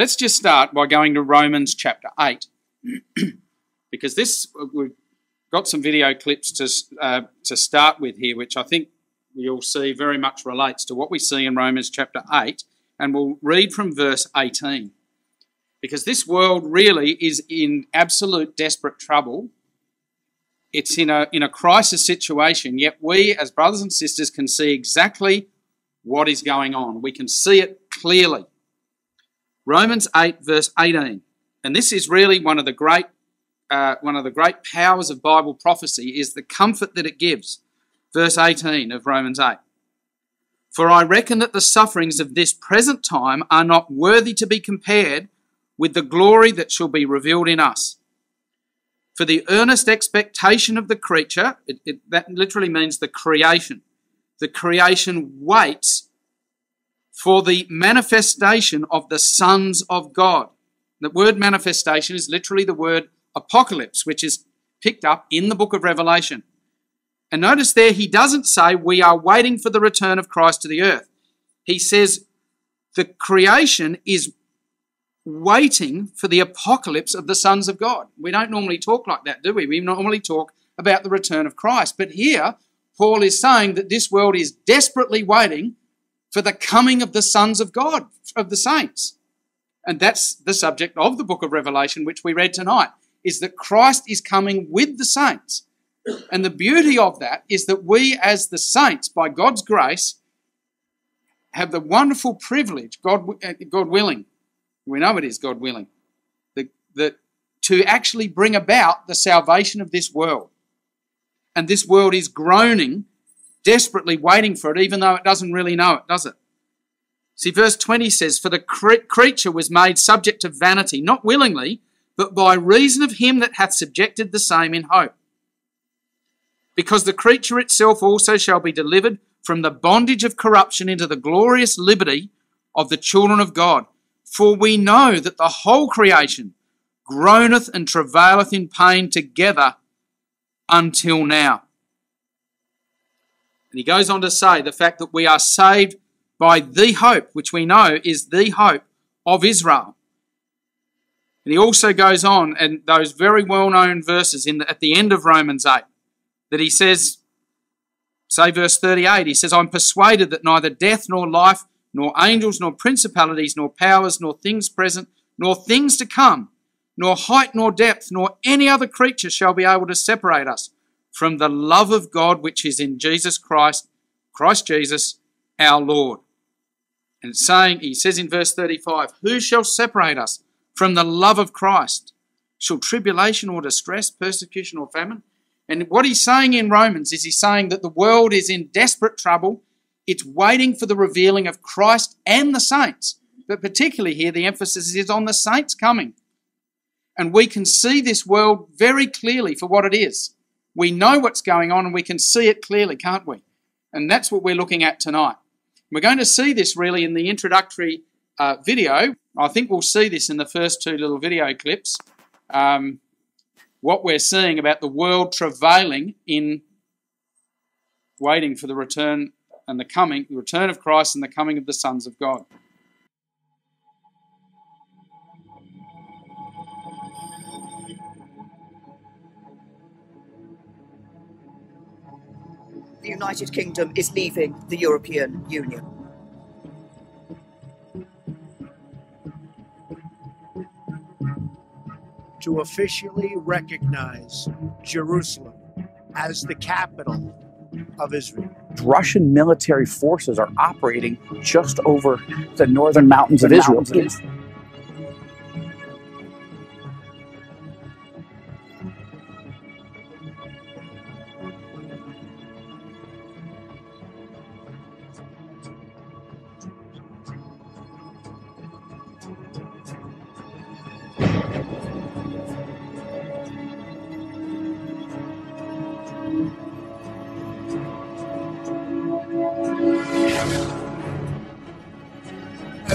Let's just start by going to Romans chapter 8, because we've got some video clips to start with here, which I think you'll see very much relates to what we see in Romans chapter 8, and we'll read from verse 18. Because this world really is in absolute desperate trouble. It's in a crisis situation, yet we as brothers and sisters can see exactly what is going on. We can see it clearly. Romans 8 verse 18, and this is really one of the great powers of Bible prophecy, is the comfort that it gives. Verse 18 of Romans 8. For I reckon that the sufferings of this present time are not worthy to be compared with the glory that shall be revealed in us. For the earnest expectation of the creature, that literally means the creation waits for the manifestation of the sons of God. The word manifestation is literally the word apocalypse, which is picked up in the book of Revelation. And notice there, he doesn't say we are waiting for the return of Christ to the earth. He says the creation is waiting for the apocalypse of the sons of God. We don't normally talk like that, do we? We normally talk about the return of Christ. But here, Paul is saying that this world is desperately waiting for the coming of the sons of God, of the saints. And that's the subject of the book of Revelation, which we read tonight, is that Christ is coming with the saints. And the beauty of that is that we as the saints, by God's grace, have the wonderful privilege, God willing, we know it is God willing, that to actually bring about the salvation of this world. And this world is groaning, desperately waiting for it, even though it doesn't really know it, does it? See, verse 20 says, for the creature was made subject to vanity, not willingly, but by reason of him that hath subjected the same in hope. Because the creature itself also shall be delivered from the bondage of corruption into the glorious liberty of the children of God. For we know that the whole creation groaneth and travaileth in pain together until now. And he goes on to say the fact that we are saved by the hope, which we know is the hope of Israel. And he also goes on, and those very well-known verses at the end of Romans 8, that he says, say verse 38, he says, I'm persuaded that neither death nor life, nor angels, nor principalities, nor powers, nor things present, nor things to come, nor height, nor depth, nor any other creature shall be able to separate us from the love of God which is in Jesus Christ Jesus, our Lord. And he says in verse 35, who shall separate us from the love of Christ? Shall tribulation or distress, persecution or famine? And what he's saying in Romans is he's saying that the world is in desperate trouble. It's waiting for the revealing of Christ and the saints. But particularly here, the emphasis is on the saints coming. And we can see this world very clearly for what it is. We know what's going on and we can see it clearly, can't we? And that's what we're looking at tonight. We're going to see this really in the introductory video. I think we'll see this in the first two little video clips. What we're seeing about the world travailing in waiting for the return and the return of Christ and the coming of the sons of God. The United Kingdom is leaving the European Union. To officially recognize Jerusalem as the capital of Israel. Russian military forces are operating just over the northern mountains of Israel.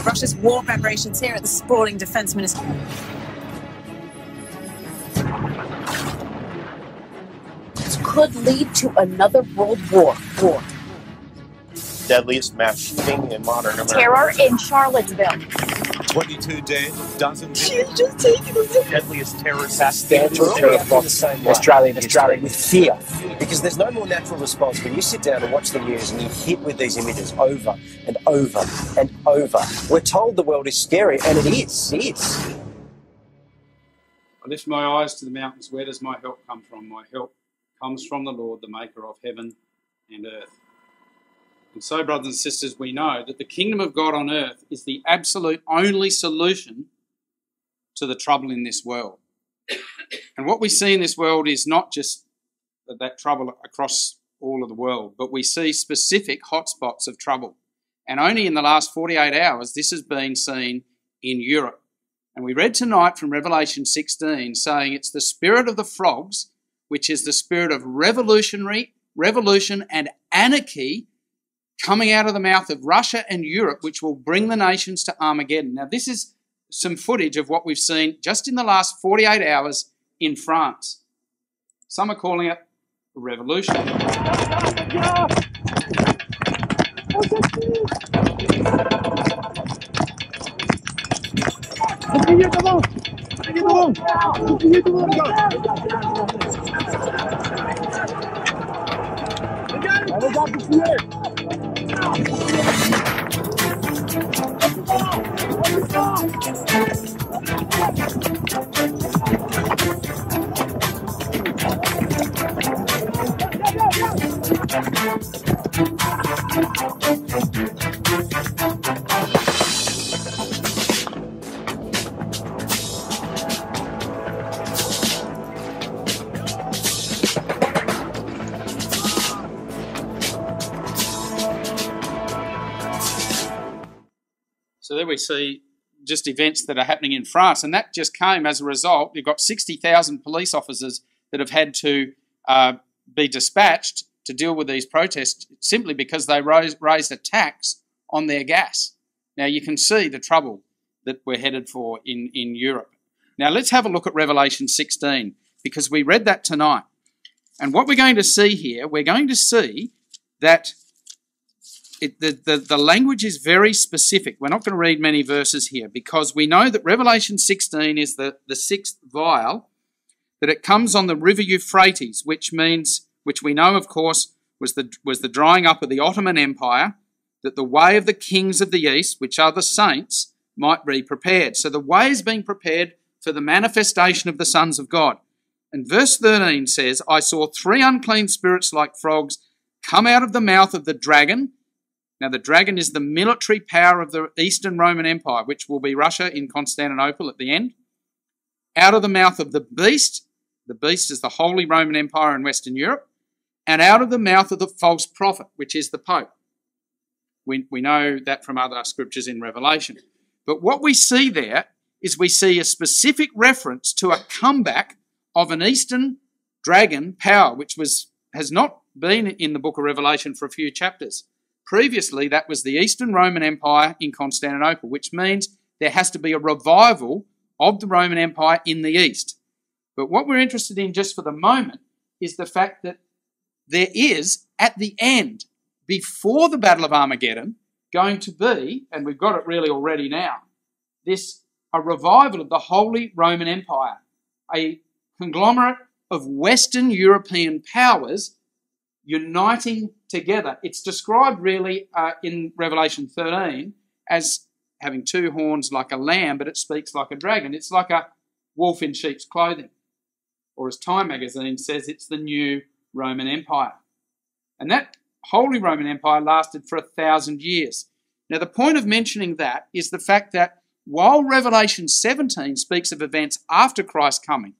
Russia's war preparations here at the sprawling defense ministry. This could lead to another world war. Deadliest mass shooting in modern America. Terror in Charlottesville. 22 dead, dozens She's just taking us to Deadliest terror Substantial terror plots in Australian history with fear. Because there's no more natural response when you sit down and watch the news and you're hit with these images over and over and over. We're told the world is scary, and it is. It is. I lift my eyes to the mountains. Where does my help come from? My help comes from the Lord, the maker of heaven and earth. And so, brothers and sisters, we know that the kingdom of God on earth is the absolute only solution to the trouble in this world. And what we see in this world is not just that trouble across all of the world, but we see specific hotspots of trouble. And only in the last 48 hours, this has been seen in Europe. And we read tonight from Revelation 16 saying it's the spirit of the frogs, which is the spirit of revolution and anarchy coming out of the mouth of Russia and Europe, which will bring the nations to Armageddon. Now, this is some footage of what we've seen just in the last 48 hours in France. Some are calling it a revolution. So there we see just events that are happening in France, and that just came as a result. You've got 60,000 police officers that have had to be dispatched to deal with these protests simply because they raised a tax on their gas. Now you can see the trouble that we're headed for in Europe. Now let's have a look at Revelation 16, because we read that tonight. And what we're going to see here, we're going to see that the language is very specific. We're not going to read many verses here because we know that Revelation 16 is the sixth vial, that it comes on the river Euphrates, which we know, of course, was the drying up of the Ottoman Empire, that the way of the kings of the east, which are the saints, might be prepared. So the way is being prepared for the manifestation of the sons of God. And verse 13 says, I saw 3 unclean spirits like frogs come out of the mouth of the dragon. Now, the dragon is the military power of the Eastern Roman Empire, which will be Russia in Constantinople at the end. Out of the mouth of the beast is the Holy Roman Empire in Western Europe, and out of the mouth of the false prophet, which is the Pope. We know that from other scriptures in Revelation. But what we see there is we see a specific reference to a comeback of an Eastern dragon power, which has not been in the book of Revelation for a few chapters. Previously, that was the Eastern Roman Empire in Constantinople, which means there has to be a revival of the Roman Empire in the East. But what we're interested in just for the moment is the fact that there is, at the end, before the Battle of Armageddon, going to be, and we've got it really already now, a revival of the Holy Roman Empire, a conglomerate of Western European powers uniting together. It's described really in Revelation 13 as having 2 horns like a lamb, but it speaks like a dragon. It's like a wolf in sheep's clothing. Or as Time magazine says, it's the new Roman Empire. And that Holy Roman Empire lasted for 1,000 years. Now, the point of mentioning that is the fact that while Revelation 17 speaks of events after Christ's coming,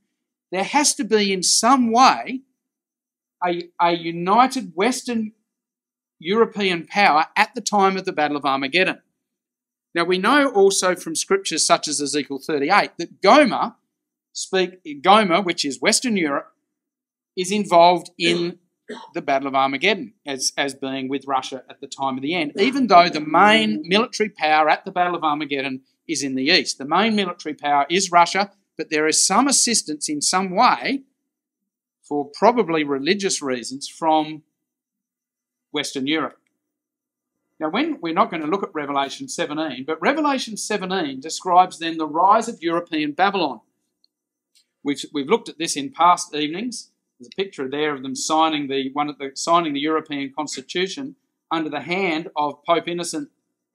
there has to be in some way a united Western European power at the time of the Battle of Armageddon. Now, we know also from scriptures such as Ezekiel 38 that Gomer, which is Western Europe, is involved in the Battle of Armageddon as being with Russia at the time of the end, even though the main military power at the Battle of Armageddon is in the east. The main military power is Russia, but there is some assistance in some way, for probably religious reasons, from Western Europe. Now, we're not going to look at Revelation 17, but Revelation 17 describes then the rise of European Babylon. We've looked at this in past evenings. There's a picture there of them signing the European Constitution under the hand of Pope Innocent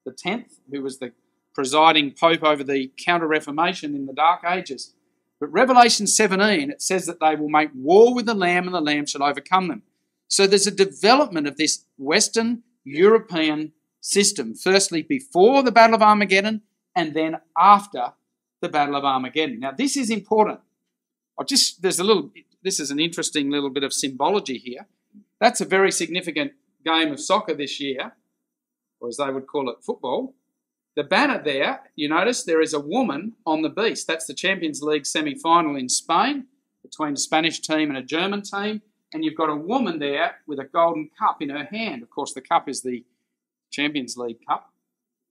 X, who was the presiding pope over the Counter-Reformation in the Dark Ages. But Revelation 17, it says that they will make war with the Lamb and the Lamb shall overcome them. So there's a development of this Western European system, firstly before the Battle of Armageddon and then after the Battle of Armageddon. Now this is important. This is an interesting little bit of symbology here. That's a very significant game of soccer this year, or as they would call it, football. The banner there, you notice there is a woman on the beast. That's the Champions League semi-final in Spain between a Spanish team and a German team. And you've got a woman there with a golden cup in her hand. Of course, the cup is the Champions League cup.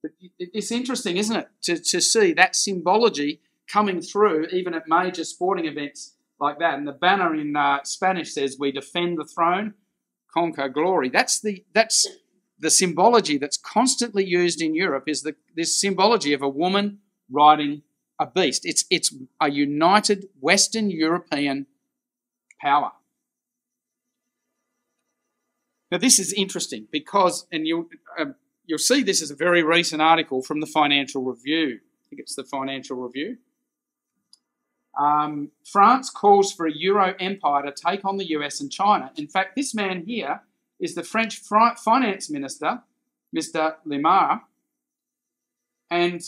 But it's interesting, isn't it, to see that symbology coming through even at major sporting events like that. And the banner in Spanish says, "We defend the throne, conquer glory." That's the symbology that's constantly used in Europe, is this symbology of a woman riding a beast. It's a united Western European power. Now this is interesting because, and you'll see this is a very recent article from the Financial Review. I think it's the Financial Review. France calls for a Euro empire to take on the US and China. In fact, this man here is the French finance minister, Mr. Lemar, and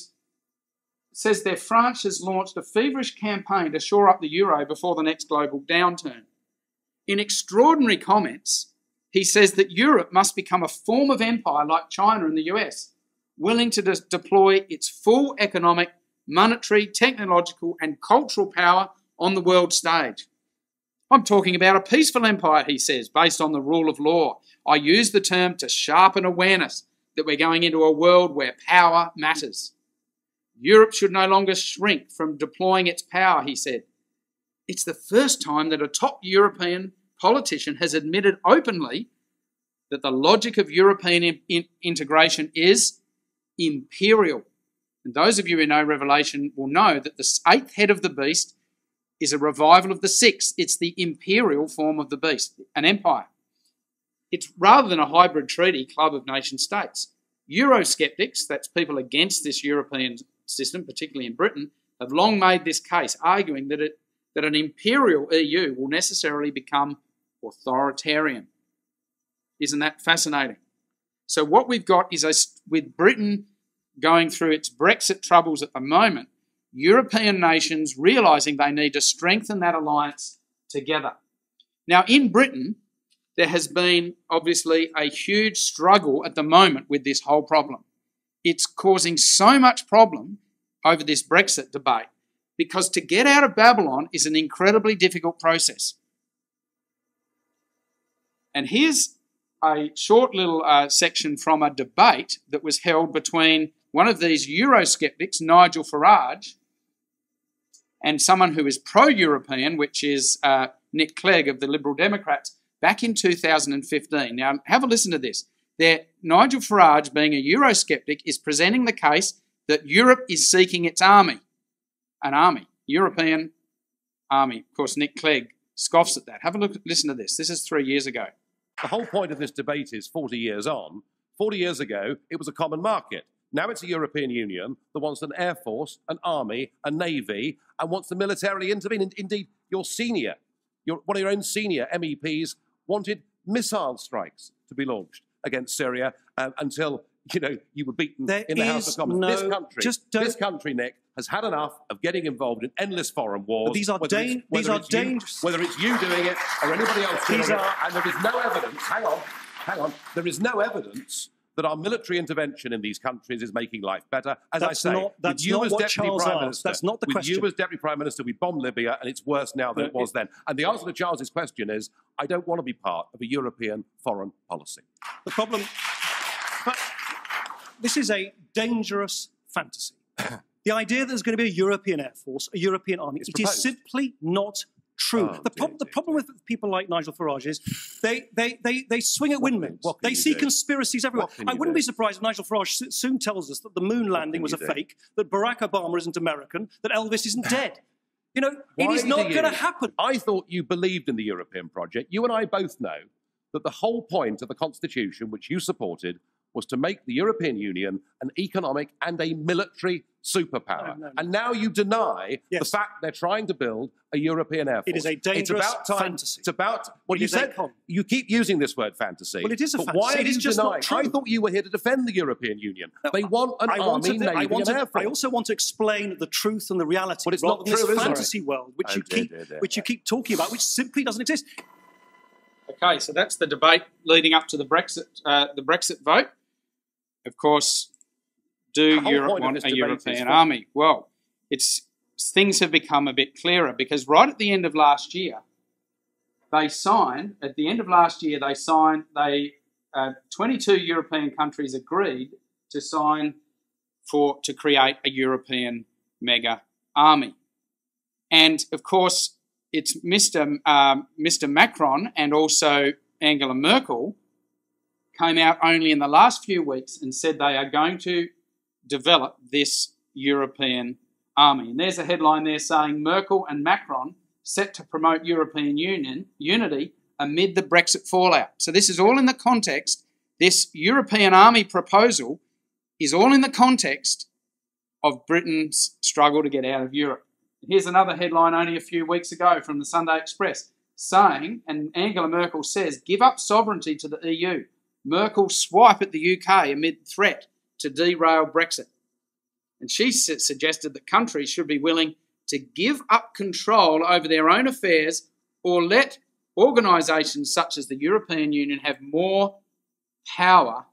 says that France has launched a feverish campaign to shore up the euro before the next global downturn. In extraordinary comments, he says that Europe must become a form of empire like China and the US, willing to deploy its full economic, monetary, technological and cultural power on the world stage. I'm talking about a peaceful empire, he says, based on the rule of law. I use the term to sharpen awareness that we're going into a world where power matters. Europe should no longer shrink from deploying its power, he said. It's the first time that a top European politician has admitted openly that the logic of European integration is imperial. And those of you who know Revelation will know that the eighth head of the beast is a revival of the sixth. It's the imperial form of the beast, an empire. It's rather than a hybrid treaty club of nation states. Eurosceptics, that's people against this European system, particularly in Britain, have long made this case, arguing that an imperial EU will necessarily become authoritarian. Isn't that fascinating? So what we've got is, with Britain going through its Brexit troubles at the moment, European nations realising they need to strengthen that alliance together. Now, in Britain, there has been obviously a huge struggle at the moment with this whole problem. It's causing so much problem over this Brexit debate because to get out of Babylon is an incredibly difficult process. And here's a short little section from a debate that was held between one of these Eurosceptics, Nigel Farage, and someone who is pro-European, which is Nick Clegg of the Liberal Democrats, back in 2015. Now, have a listen to this. Nigel Farage, being a Eurosceptic, is presenting the case that Europe is seeking its army, an army, European army. Of course, Nick Clegg scoffs at that. Have a listen to this. This is 3 years ago. The whole point of this debate is 40 years on. 40 years ago, it was a common market. Now it's a European Union that wants an air force, an army, a navy, and wants to militarily intervene. Indeed, one of your own senior MEPs wanted missile strikes to be launched against Syria until you were beaten in the House of Commons. This country, Nick, has had enough of getting involved in endless foreign wars. These are dangerous. Whether it's you doing it or anybody else doing it, and there is no evidence. Hang on. There is no evidence that our military intervention in these countries is making life better. As I say, with you as Deputy Prime Minister, that's not the question. With you as Deputy Prime Minister, we bombed Libya, and it's worse now than it was then. And the answer to Charles's question is, I don't want to be part of a European foreign policy. The problem, but this is a dangerous fantasy. The idea that there's going to be a European Air Force, a European army, it is simply not true. The problem with people like Nigel Farage is they swing at windmills. They see conspiracies everywhere. I wouldn't be surprised if Nigel Farage soon tells us that the moon landing was a fake, that Barack Obama isn't American, that Elvis isn't dead. You know, it is not going to happen. I thought you believed in the European project. You and I both know that the whole point of the Constitution, which you supported, was to make the European Union an economic and a military superpower. No. And now you deny the fact they're trying to build a European Air Force. It is a dangerous fantasy. It's about what you said. You keep using this word fantasy. Well, it is a fantasy. Why it is just not true. I thought you were here to defend the European Union. No, they want an army, navy, and air force. I also want to explain the truth and the reality. But it's not true, this fantasy world, which you keep talking about, which simply doesn't exist. Okay, so that's the debate leading up to the Brexit vote. Of course, do Europe want a European army? Well, things have become a bit clearer because right at the end of last year, 22 European countries agreed to sign to create a European mega army. And of course, it's Mr. Macron and also Angela Merkel came out only in the last few weeks and said they are going to develop this European army. And there's a headline there saying Merkel and Macron set to promote European Union unity amid the Brexit fallout. So this is all in the context, this European army proposal is all in the context of Britain's struggle to get out of Europe. Here's another headline only a few weeks ago from the Sunday Express saying, and Angela Merkel says, give up sovereignty to the EU. Merkel swipe at the UK amid threat to derail Brexit. And she suggested that countries should be willing to give up control over their own affairs or let organisations such as the European Union have more power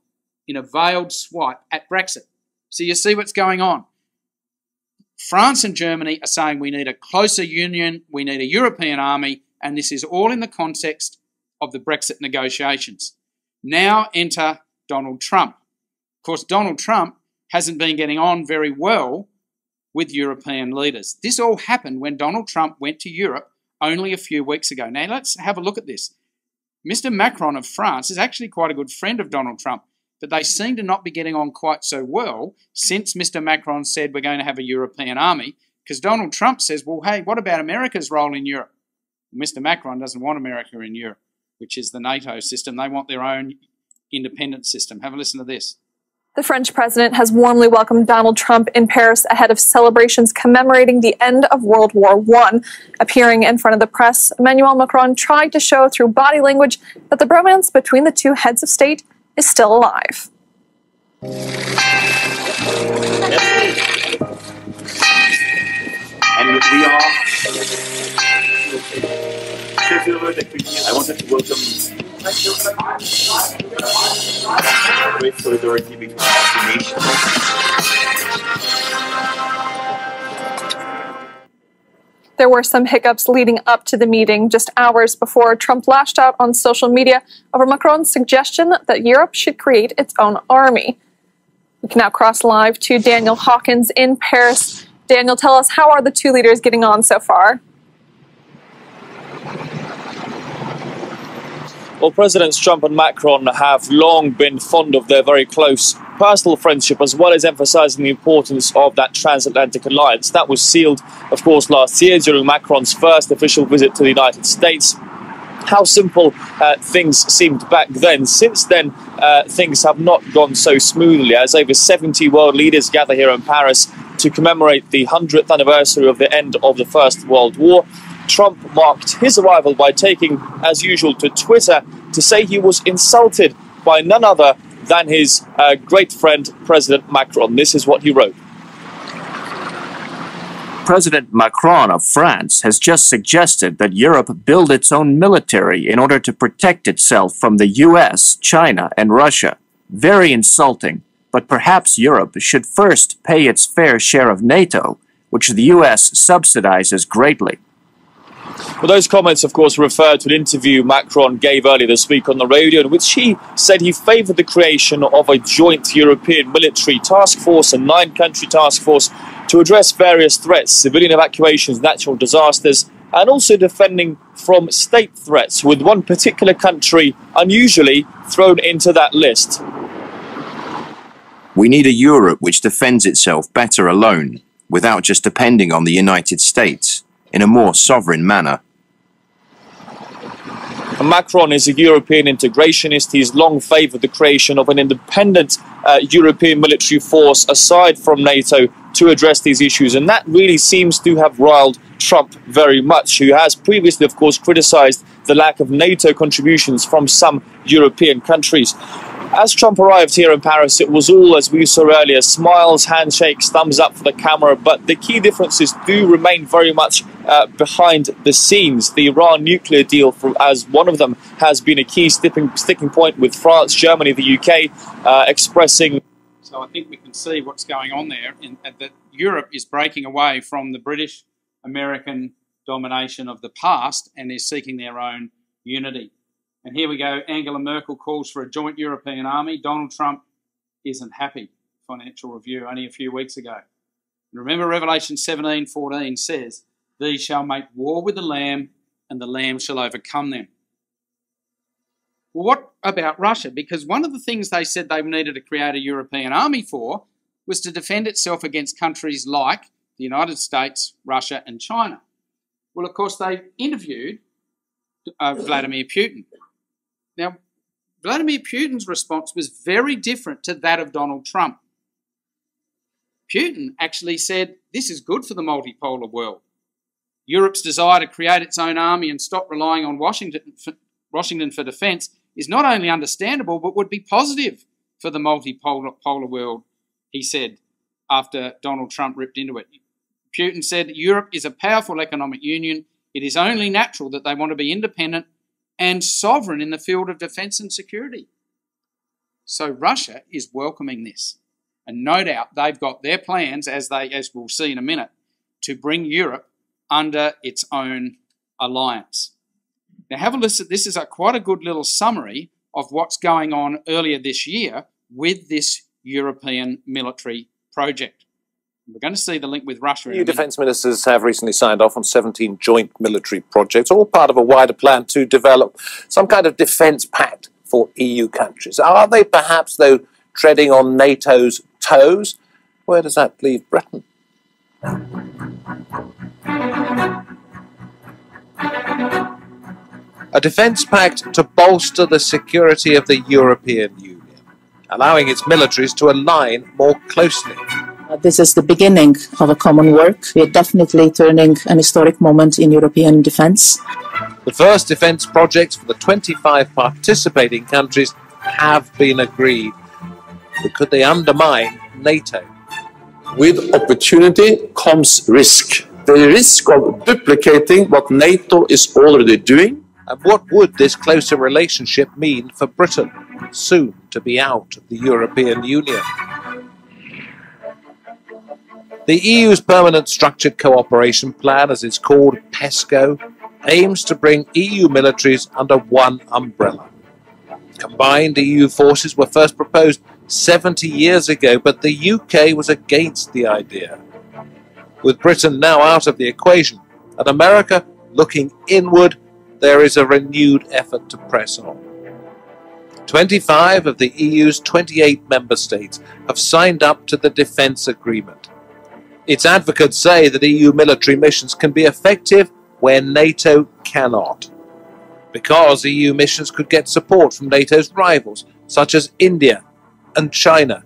in a veiled swipe at Brexit. So you see what's going on. France and Germany are saying we need a closer union, we need a European army, and this is all in the context of the Brexit negotiations. Now enter Donald Trump. Of course, Donald Trump hasn't been getting on very well with European leaders. This all happened when Donald Trump went to Europe only a few weeks ago. Now, let's have a look at this. Mr. Macron of France is actually quite a good friend of Donald Trump, but they seem to not be getting on quite so well since Mr. Macron said we're going to have a European army, because Donald Trump says, well, hey, what about America's role in Europe? Mr. Macron doesn't want America in Europe, which is the NATO system. They want their own independent system. Have a listen to this. The French president has warmly welcomed Donald Trump in Paris ahead of celebrations commemorating the end of World War I. Appearing in front of the press, Emmanuel Macron tried to show through body language that the bromance between the two heads of state is still alive. And we are... I wanted to welcome great solidarity between our nations. There were some hiccups leading up to the meeting just hours before Trump lashed out on social media over Macron's suggestion that Europe should create its own army. We can now cross live to Daniel Hawkins in Paris. Daniel, tell us, how are the two leaders getting on so far? Well, Presidents Trump and Macron have long been fond of their very close personal friendship, as well as emphasizing the importance of that transatlantic alliance. That was sealed, of course, last year during Macron's first official visit to the United States. How simple things seemed back then. Since then, things have not gone so smoothly, as over 70 world leaders gather here in Paris to commemorate the 100th anniversary of the end of the First World War. Trump marked his arrival by taking, as usual, to Twitter to say he was insulted by none other than his great friend, President Macron. This is what he wrote. President Macron of France has just suggested that Europe build its own military in order to protect itself from the US, China, and Russia. Very insulting, but perhaps Europe should first pay its fair share of NATO, which the US subsidizes greatly. Well, those comments, of course, refer to an interview Macron gave earlier this week on the radio, in which he said he favoured the creation of a joint European military task force, a 9-country task force, to address various threats, civilian evacuations, natural disasters, and also defending from state threats, with one particular country unusually thrown into that list. We need a Europe which defends itself better alone, without just depending on the United States, in a more sovereign manner. Macron is a European integrationist. He's long favoured the creation of an independent European military force aside from NATO to address these issues, and that really seems to have riled Trump very much, who has previously, of course, criticised the lack of NATO contributions from some European countries. As Trump arrived here in Paris, it was all, as we saw earlier, smiles, handshakes, thumbs up for the camera, but the key differences do remain very much behind the scenes. The Iran nuclear deal, as one of them, has been a key sticking point with France, Germany, the UK, expressing... So I think we can see what's going on there, that Europe is breaking away from the British-American domination of the past and is seeking their own unity. And here we go, Angela Merkel calls for a joint European army. Donald Trump isn't happy. Financial Review only a few weeks ago. And remember, Revelation 17:14 says, "These shall make war with the Lamb, and the Lamb shall overcome them." Well, what about Russia? Because one of the things they said they needed to create a European army for was to defend itself against countries like the United States, Russia and China. Well, of course, they interviewed Vladimir Putin. Now, Vladimir Putin's response was very different to that of Donald Trump. Putin actually said, this is good for the multipolar world. Europe's desire to create its own army and stop relying on Washington for defence is not only understandable, but would be positive for the multipolar world, he said, after Donald Trump ripped into it. Putin said, Europe is a powerful economic union. It is only natural that they want to be independent and sovereign in the field of defence and security. So Russia is welcoming this. And no doubt they've got their plans, as we'll see in a minute, to bring Europe under its own alliance. Now have a listen. This is quite a good little summary of what's going on earlier this year with this European military project. We're going to see the link with Russia. EU defence ministers have recently signed off on 17 joint military projects, all part of a wider plan to develop some kind of defence pact for EU countries. Are they perhaps, though, treading on NATO's toes? Where does that leave Britain? A defence pact to bolster the security of the European Union, allowing its militaries to align more closely. This is the beginning of a common work. We are definitely turning an historic moment in European defence. The first defence projects for the 25 participating countries have been agreed. But could they undermine NATO? With opportunity comes risk. The risk of duplicating what NATO is already doing. And what would this closer relationship mean for Britain, soon to be out of the European Union? The EU's Permanent Structured Cooperation Plan, as it's called, PESCO, aims to bring EU militaries under one umbrella. Combined EU forces were first proposed 70 years ago, but the UK was against the idea. With Britain now out of the equation and America looking inward, there is a renewed effort to press on. 25 of the EU's 28 member states have signed up to the defence agreement. Its advocates say that EU military missions can be effective where NATO cannot, because EU missions could get support from NATO's rivals, such as India and China.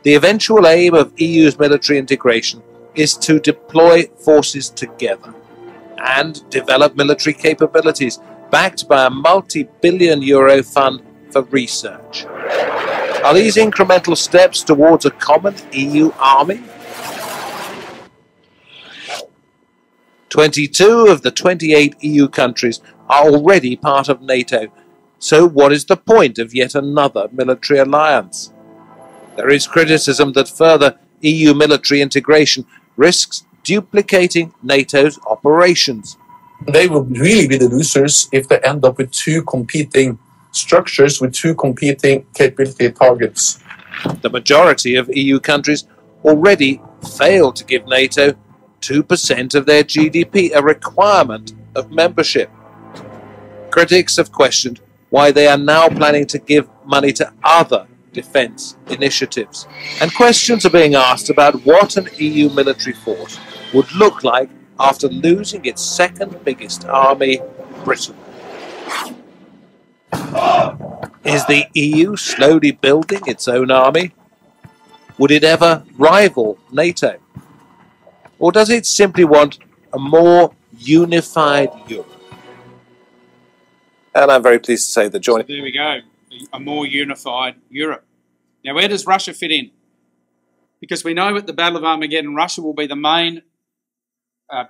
The eventual aim of EU's military integration is to deploy forces together and develop military capabilities backed by a multi-billion euro fund for research. Are these incremental steps towards a common EU army? 22 of the 28 EU countries are already part of NATO, so what is the point of yet another military alliance? There is criticism that further EU military integration risks duplicating NATO's operations. They will really be the losers if they end up with two competing structures with two competing capability targets. The majority of EU countries already fail to give NATO 2% of their GDP, a requirement of membership. Critics have questioned why they are now planning to give money to other defence initiatives. And questions are being asked about what an EU military force would look like after losing its second biggest army, Britain. Is the EU slowly building its own army? Would it ever rival NATO? Or does it simply want a more unified Europe? And I'm very pleased to say that joining... So there we go, a more unified Europe. Now, where does Russia fit in? Because we know at the Battle of Armageddon, Russia will be the main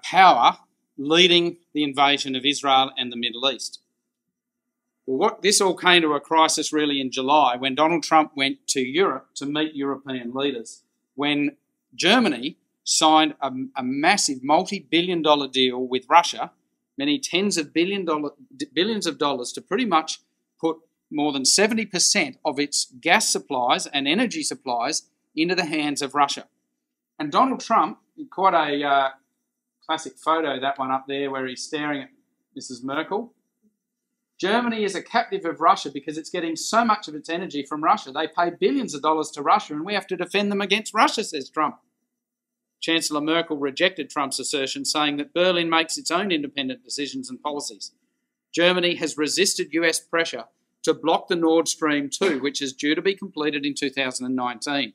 power leading the invasion of Israel and the Middle East. Well, this all came to a crisis really in July when Donald Trump went to Europe to meet European leaders, when Germany signed a massive multi-billion-dollar deal with Russia, many tens of billions of dollars, to pretty much put more than 70% of its gas supplies and energy supplies into the hands of Russia. And Donald Trump, quite a classic photo, that one up there where he's staring at Mrs. Merkel. Germany is a captive of Russia because it's getting so much of its energy from Russia. They pay billions of dollars to Russia and we have to defend them against Russia, says Trump. Chancellor Merkel rejected Trump's assertion, saying that Berlin makes its own independent decisions and policies. Germany has resisted US pressure to block the Nord Stream 2, which is due to be completed in 2019.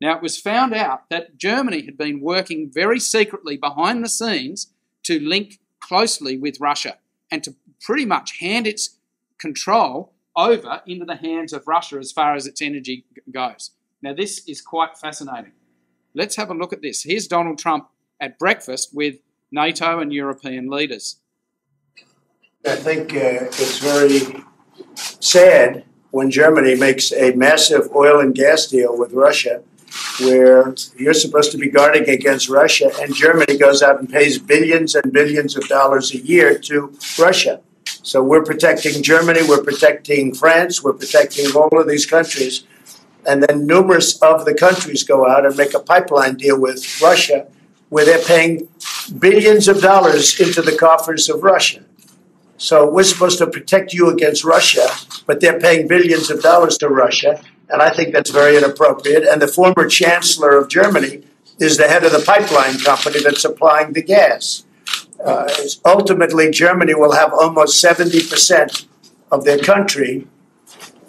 Now, it was found out that Germany had been working very secretly behind the scenes to link closely with Russia and to pretty much hand its control over into the hands of Russia as far as its energy goes. Now, this is quite fascinating. Let's have a look at this. Here's Donald Trump at breakfast with NATO and European leaders. I think it's very sad when Germany makes a massive oil and gas deal with Russia, where you're supposed to be guarding against Russia, and Germany goes out and pays billions and billions of dollars a year to Russia. So we're protecting Germany, we're protecting France, we're protecting all of these countries. And then numerous of the countries go out and make a pipeline deal with Russia where they're paying billions of dollars into the coffers of Russia. So we're supposed to protect you against Russia, but they're paying billions of dollars to Russia. And I think that's very inappropriate. And the former chancellor of Germany is the head of the pipeline company that's supplying the gas. Ultimately, Germany will have almost 70% of their country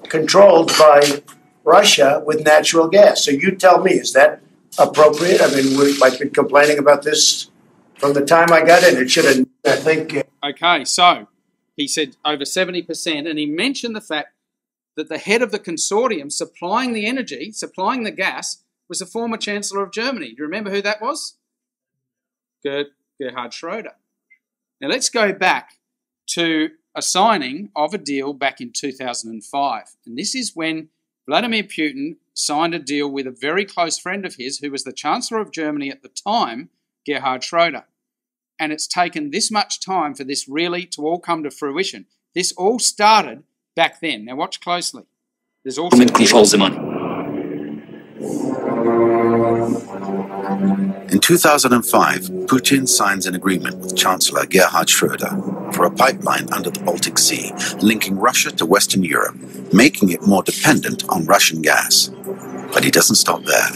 controlled by Russia with natural gas. So you tell me, is that appropriate? I mean, I've been complaining about this from the time I got in. It should have, I think. Okay, so he said over 70%, and he mentioned the fact that the head of the consortium supplying the energy, supplying the gas, was the former Chancellor of Germany. Do you remember who that was? Gerhard Schroeder. Now let's go back to a signing of a deal back in 2005. And this is when Vladimir Putin signed a deal with a very close friend of his who was the Chancellor of Germany at the time, Gerhard Schroeder. And it's taken this much time for this really to all come to fruition. This all started back then. Now watch closely. There's also controls the money. In 2005, Putin signs an agreement with Chancellor Gerhard Schroeder for a pipeline under the Baltic Sea, linking Russia to Western Europe, making it more dependent on Russian gas. But he doesn't stop there.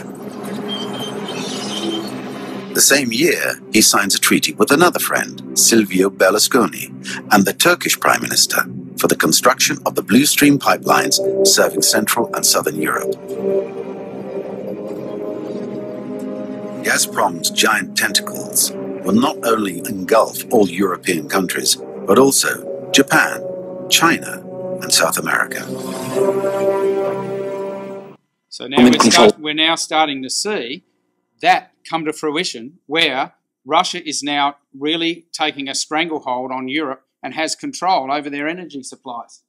The same year, he signs a treaty with another friend, Silvio Berlusconi, and the Turkish Prime Minister for the construction of the Blue Stream pipelines serving Central and Southern Europe. Gazprom's giant tentacles will not only engulf all European countries, but also Japan, China, and South America. So now we're now starting to see that come to fruition, where Russia is now really taking a stranglehold on Europe and has control over their energy supplies.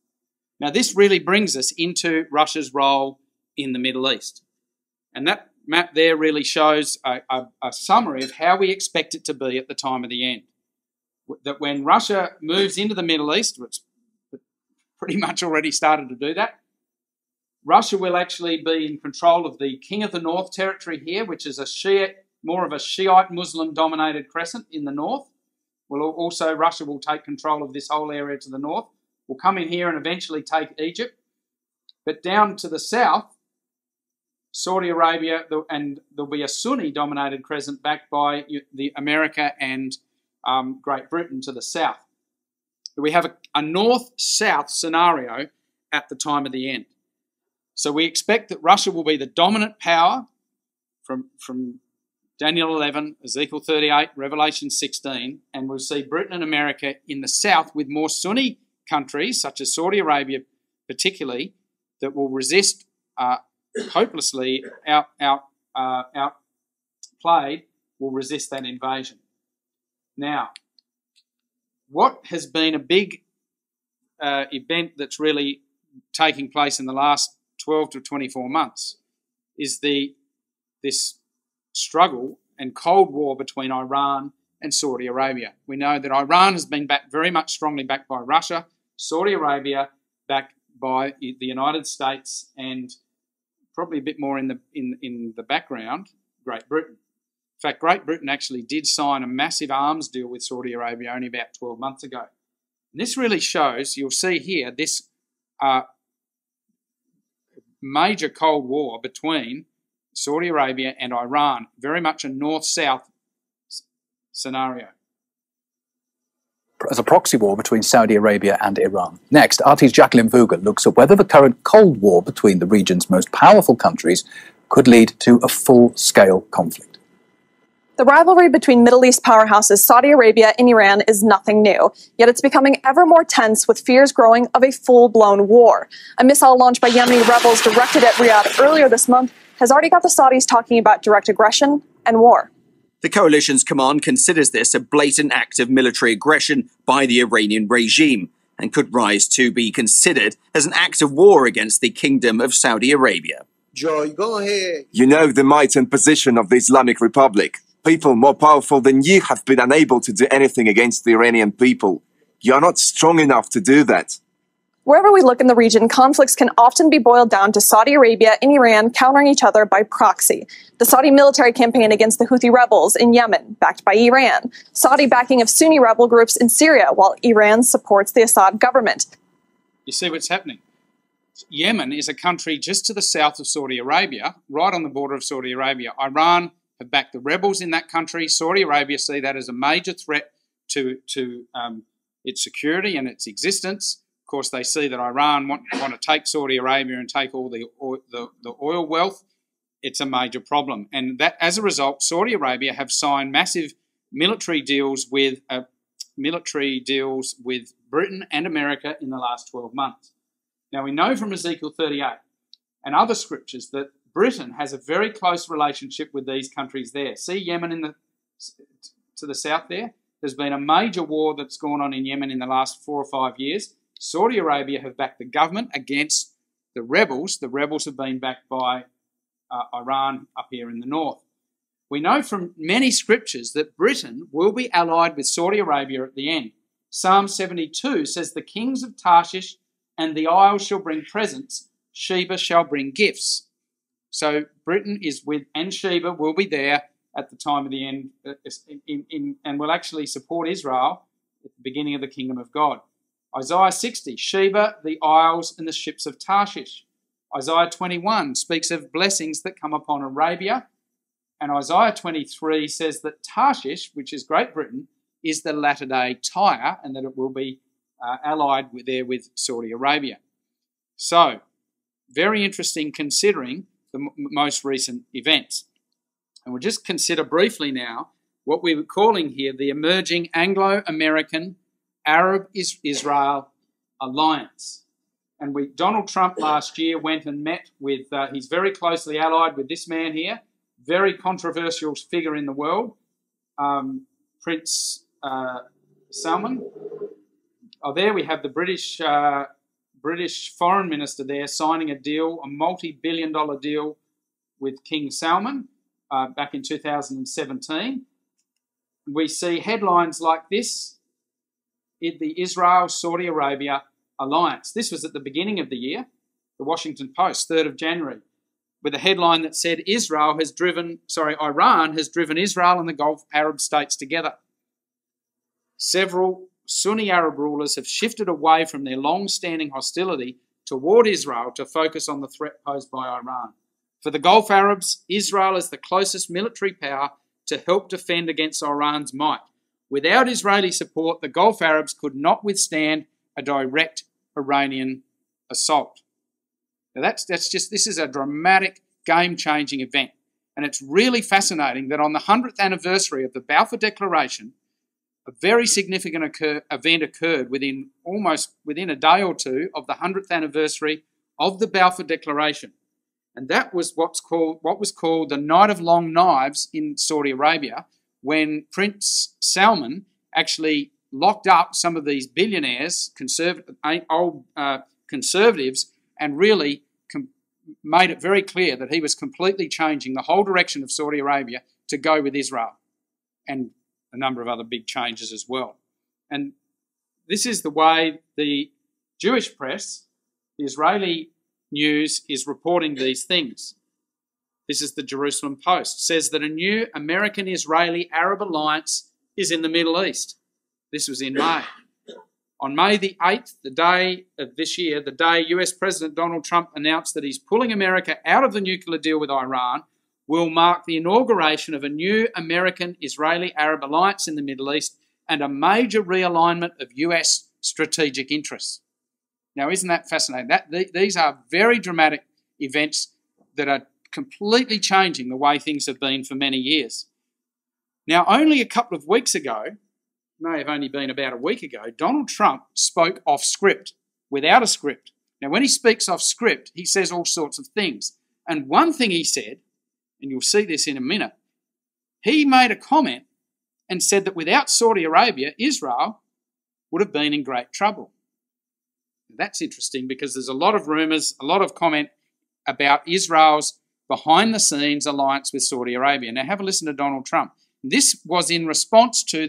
Now this really brings us into Russia's role in the Middle East. And that map there really shows a summary of how we expect it to be at the time of the end. That when Russia moves into the Middle East, which pretty much already started to do that, Russia will actually be in control of the King of the North territory here, which is a Shiite more of a Shiite Muslim-dominated crescent in the north. Also, Russia will take control of this whole area to the north. We'll come in here and eventually take Egypt. But down to the south, Saudi Arabia, and there'll be a Sunni-dominated crescent backed by the America and Great Britain to the south. We have a north-south scenario at the time of the end. So we expect that Russia will be the dominant power from Daniel 11, Ezekiel 38, Revelation 16, and we'll see Britain and America in the south with more Sunni countries, such as Saudi Arabia particularly, that will resist hopelessly outplayed, will resist that invasion. Now, what has been a big event that's really taking place in the last 12 to 24 months is this struggle and Cold War between Iran and Saudi Arabia. We know that Iran has been very much strongly backed by Russia, Saudi Arabia backed by the United States, and probably a bit more in the background, Great Britain. In fact, Great Britain actually did sign a massive arms deal with Saudi Arabia only about 12 months ago. And this really shows, you'll see here, this major Cold War between Saudi Arabia and Iran, very much a north-south scenario. As a proxy war between Saudi Arabia and Iran. Next, RT's Jacqueline Vogel looks at whether the current Cold War between the region's most powerful countries could lead to a full-scale conflict. The rivalry between Middle East powerhouses Saudi Arabia and Iran is nothing new, yet it's becoming ever more tense with fears growing of a full-blown war. A missile launched by Yemeni rebels directed at Riyadh earlier this month has already got the Saudis talking about direct aggression and war. The coalition's command considers this a blatant act of military aggression by the Iranian regime and could rise to be considered as an act of war against the Kingdom of Saudi Arabia. Joy, go ahead. You know the might and position of the Islamic Republic. People more powerful than you have been unable to do anything against the Iranian people. You are not strong enough to do that. Wherever we look in the region, conflicts can often be boiled down to Saudi Arabia and Iran countering each other by proxy. The Saudi military campaign against the Houthi rebels in Yemen, backed by Iran. Saudi backing of Sunni rebel groups in Syria, while Iran supports the Assad government. You see what's happening? Yemen is a country just to the south of Saudi Arabia, right on the border of Saudi Arabia. Iran have backed the rebels in that country. Saudi Arabia see that as a major threat to its security and its existence. Of course, they see that Iran want to take Saudi Arabia and take all the oil wealth. It's a major problem. And that, as a result, Saudi Arabia have signed massive military deals with Britain and America in the last 12 months. Now, we know from Ezekiel 38 and other scriptures that Britain has a very close relationship with these countries there. See Yemen to the south there? There's been a major war that's gone on in Yemen in the last 4 or 5 years. Saudi Arabia have backed the government against the rebels. The rebels have been backed by Iran up here in the north. We know from many scriptures that Britain will be allied with Saudi Arabia at the end. Psalm 72 says, "The kings of Tarshish and the isles shall bring presents, Sheba shall bring gifts." So Britain is with, and Sheba will be there at the time of the end and will actually support Israel at the beginning of the kingdom of God. Isaiah 60, Sheba, the isles, and the ships of Tarshish. Isaiah 21 speaks of blessings that come upon Arabia. And Isaiah 23 says that Tarshish, which is Great Britain, is the latter-day Tyre, and that it will be allied with Saudi Arabia. So, very interesting considering the most recent events. And we'll just consider briefly now what we were calling here the emerging Anglo-American-Arab-Israel alliance. And Donald Trump last year went and met with, he's very closely allied with this man here, very controversial figure in the world, Prince Salman. Oh, there we have the British foreign minister there signing a deal, a multi-billion-dollar deal with King Salman back in 2017. We see headlines like this in the Israel-Saudi Arabia alliance. This was at the beginning of the year, the Washington Post, 3rd of January. with a headline that said Iran has driven Israel and the Gulf Arab states together. Several Sunni Arab rulers have shifted away from their long-standing hostility toward Israel to focus on the threat posed by Iran. For the Gulf Arabs, Israel is the closest military power to help defend against Iran's might. Without Israeli support, the Gulf Arabs could not withstand a direct Iranian assault. Now this is a dramatic, game-changing event. And it's really fascinating that on the 100th anniversary of the Balfour Declaration, a very significant event occurred within a day or two of the 100th anniversary of the Balfour Declaration. And that was what was called the Night of Long Knives in Saudi Arabia, when Prince Salman actually locked up some of these billionaires, conservatives, and really made it very clear that he was completely changing the whole direction of Saudi Arabia to go with Israel, and a number of other big changes as well. And this is the way the Jewish press, the Israeli news, is reporting these things. This is the Jerusalem Post. Says that a new American-Israeli-Arab alliance is in the Middle East. This was in May. On May the 8th, the day of this year, the day US President Donald Trump announced that he's pulling America out of the nuclear deal with Iran, will mark the inauguration of a new American-Israeli-Arab alliance in the Middle East and a major realignment of US strategic interests. Now, isn't that fascinating? These are very dramatic events that are completely changing the way things have been for many years. Now, only a couple of weeks ago, may have only been about a week ago, Donald Trump spoke off script, without a script. Now, when he speaks off script, he says all sorts of things. And one thing he said, and you'll see this in a minute, he made a comment and said that without Saudi Arabia, Israel would have been in great trouble. That's interesting because there's a lot of rumours, a lot of comment about Israel's behind-the-scenes alliance with Saudi Arabia. Now, have a listen to Donald Trump. This was in response to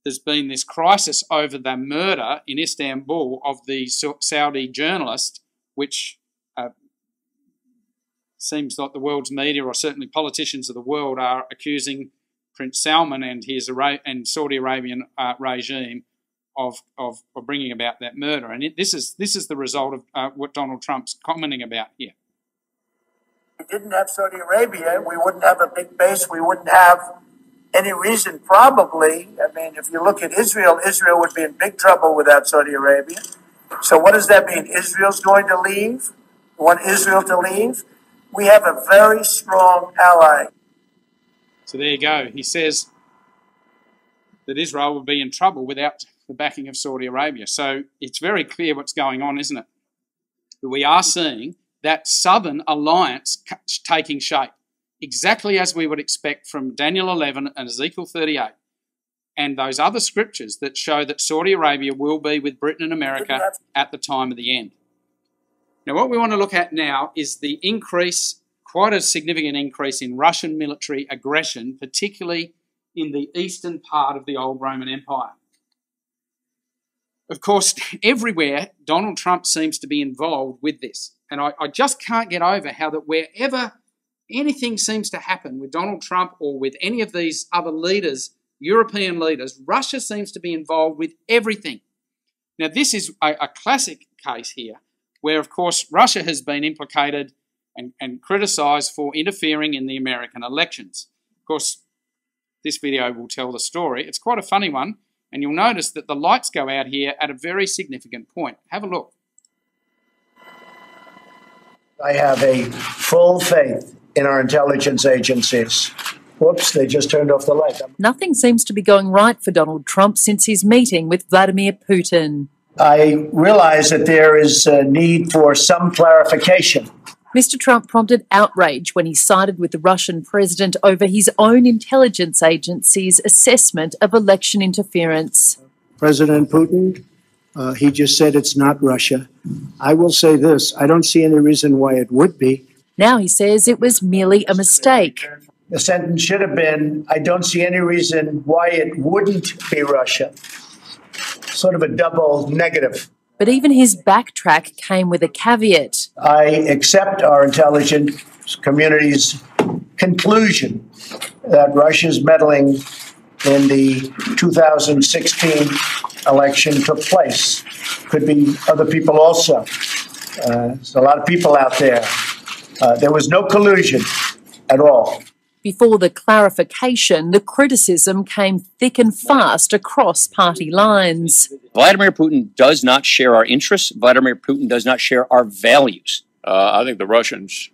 there's been this crisis over the murder in Istanbul of the Saudi journalist, which seems like the world's media, or certainly politicians of the world, are accusing Prince Salman and his Saudi Arabian regime of bringing about that murder. And this is the result of what Donald Trump's commenting about here. If we didn't have Saudi Arabia, we wouldn't have a big base, we wouldn't have any reason, probably. I mean, if you look at Israel, Israel would be in big trouble without Saudi Arabia. So what does that mean? Israel's going to leave? We want Israel to leave? We have a very strong ally. So there you go. He says that Israel would be in trouble without the backing of Saudi Arabia. So it's very clear what's going on, isn't it? We are seeing that southern alliance taking shape, exactly as we would expect from Daniel 11 and Ezekiel 38, and those other scriptures that show that Saudi Arabia will be with Britain and America at the time of the end. Now, what we want to look at now is the increase, quite a significant increase in Russian military aggression, particularly in the eastern part of the old Roman Empire. Of course, everywhere, Donald Trump seems to be involved with this. And I just can't get over how that wherever anything seems to happen with Donald Trump or with any of these other leaders, European leaders, Russia seems to be involved with everything. Now, this is a classic case here where, of course, Russia has been implicated and criticised for interfering in the American elections. Of course, this video will tell the story. It's quite a funny one, and you'll notice that the lights go out here at a very significant point. Have a look. I have a full faith in our intelligence agencies. Whoops, they just turned off the light. Nothing seems to be going right for Donald Trump since his meeting with Vladimir Putin. I realize that there is a need for some clarification. Mr. Trump prompted outrage when he sided with the Russian president over his own intelligence agency's assessment of election interference. President Putin, he just said it's not Russia. I will say this, I don't see any reason why it would be. Now he says it was merely a mistake. The sentence should have been, I don't see any reason why it wouldn't be Russia. Sort of a double negative. But even his backtrack came with a caveat. I accept our intelligence community's conclusion that Russia's meddling in the 2016 election took place. Could be other people also. There's a lot of people out there. There was no collusion at all. Before the clarification, the criticism came thick and fast across party lines. Vladimir Putin does not share our interests. Vladimir Putin does not share our values. I think the Russians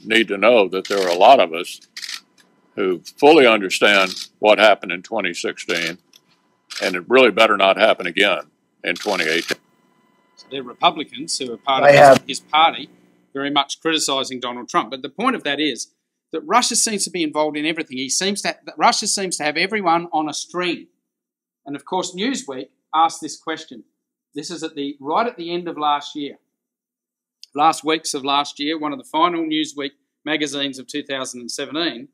need to know that there are a lot of us who fully understand what happened in 2016, and it really better not happen again in 2018. So they're Republicans who are part of his party, very much criticising Donald Trump. But the point of that is that Russia seems to be involved in everything. Russia seems to have everyone on a string. And of course, Newsweek asked this question. This is right at the end of last year. Last weeks of last year, one of the final Newsweek magazines of 2017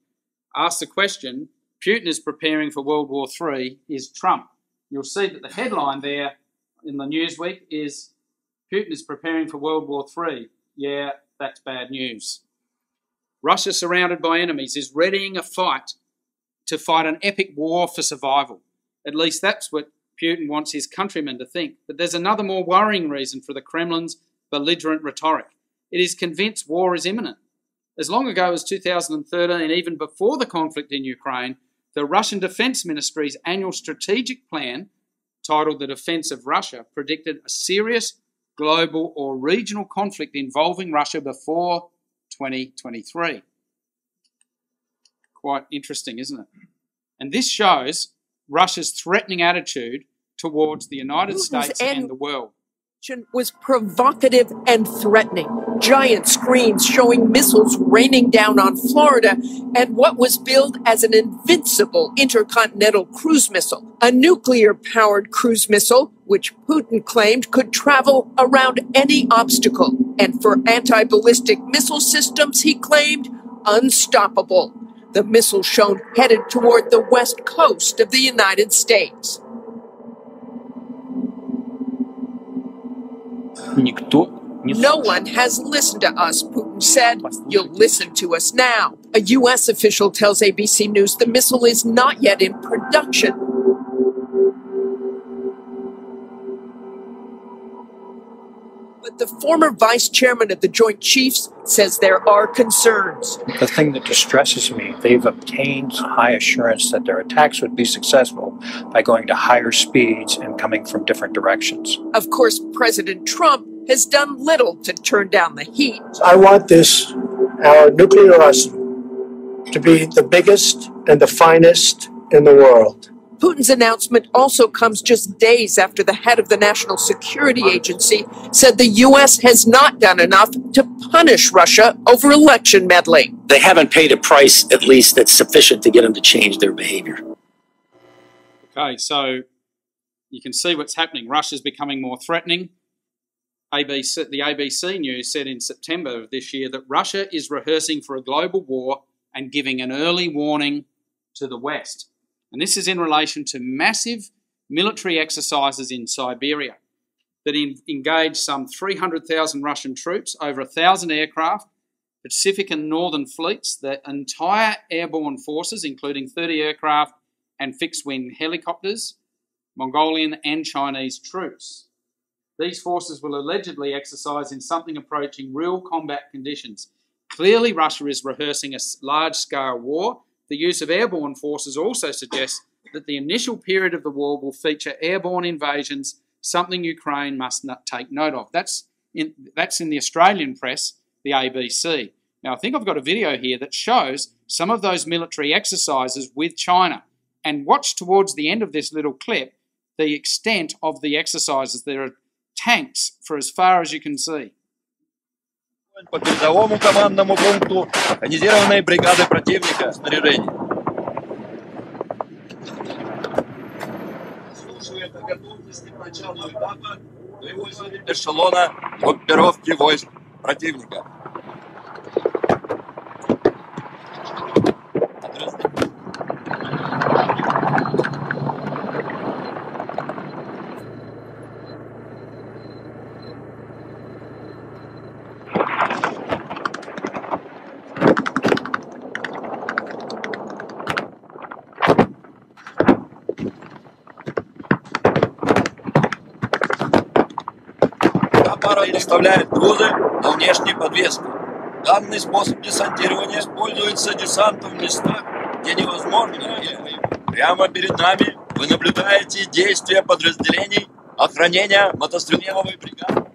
asked the question, Putin is preparing for World War III, is Trump? You'll see that the headline there in the Newsweek is, Putin is preparing for World War III. Yeah, that's bad news. Russia, surrounded by enemies, is readying a fight to fight an epic war for survival. At least that's what Putin wants his countrymen to think. But there's another more worrying reason for the Kremlin's belligerent rhetoric. It is convinced war is imminent. As long ago as 2013, even before the conflict in Ukraine, the Russian Defense Ministry's annual strategic plan, titled The Defense of Russia, predicted a serious global or regional conflict involving Russia before 2023. Quite interesting, isn't it? And this shows Russia's threatening attitude towards the United States and the world. Was provocative and threatening. Giant screens showing missiles raining down on Florida and what was billed as an invincible intercontinental cruise missile, a nuclear-powered cruise missile which Putin claimed could travel around any obstacle, and for anti-ballistic missile systems, he claimed, unstoppable. The missile shown headed toward the west coast of the United States. No one has listened to us, Putin said. You'll listen to us now. A U.S. official tells ABC News the missile is not yet in production. But the former vice chairman of the Joint Chiefs says there are concerns. The thing that distresses me, they've obtained high assurance that their attacks would be successful by going to higher speeds and coming from different directions. Of course, President Trump has done little to turn down the heat. I want our nuclear arsenal, to be the biggest and the finest in the world. Putin's announcement also comes just days after the head of the National Security Agency said the U.S. has not done enough to punish Russia over election meddling. They haven't paid a price, at least, that's sufficient to get them to change their behavior. Okay, so you can see what's happening. Russia's becoming more threatening. The ABC News said in September of this year that Russia is rehearsing for a global war and giving an early warning to the West. And this is in relation to massive military exercises in Siberia that engaged some 300,000 Russian troops, over 1,000 aircraft, Pacific and Northern fleets, the entire airborne forces, including 30 aircraft and fixed-wing helicopters, Mongolian and Chinese troops. These forces will allegedly exercise in something approaching real combat conditions. Clearly, Russia is rehearsing a large-scale war. The use of airborne forces also suggests that the initial period of the war will feature airborne invasions, something Ukraine must not take note of. That's in the Australian press, the ABC. Now, I think I've got a video here that shows some of those military exercises with China. And watch towards the end of this little clip the extent of the exercises. There are tanks for as far as you can see. По передовому командному пункту организированной бригады противника снаряжения. Слушает о готовности к началу этапа боевой эшелона группировки войск противника. доставляет грузы на внешней подвеске. Данный способ десантирования используется десантом в местах, где невозможно. Прямо перед нами вы наблюдаете действия подразделений охранения мотострелковой бригады.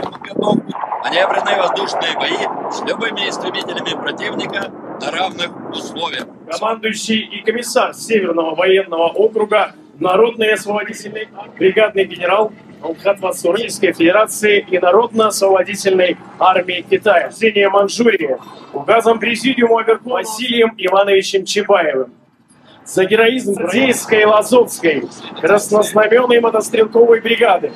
Подготовку маневренные воздушные бои с любыми истребителями противника на равных условиях. Командующий и комиссар Северного военного округа, Народный освободительный бригадный генерал Российской Федерации и Народно-освободительной армии Китая. Введение Манчжурии указом Президиума Василием Ивановичем Чапаевым. За героизм Гвардейской и Лазовской краснознаменной мотострелковой бригады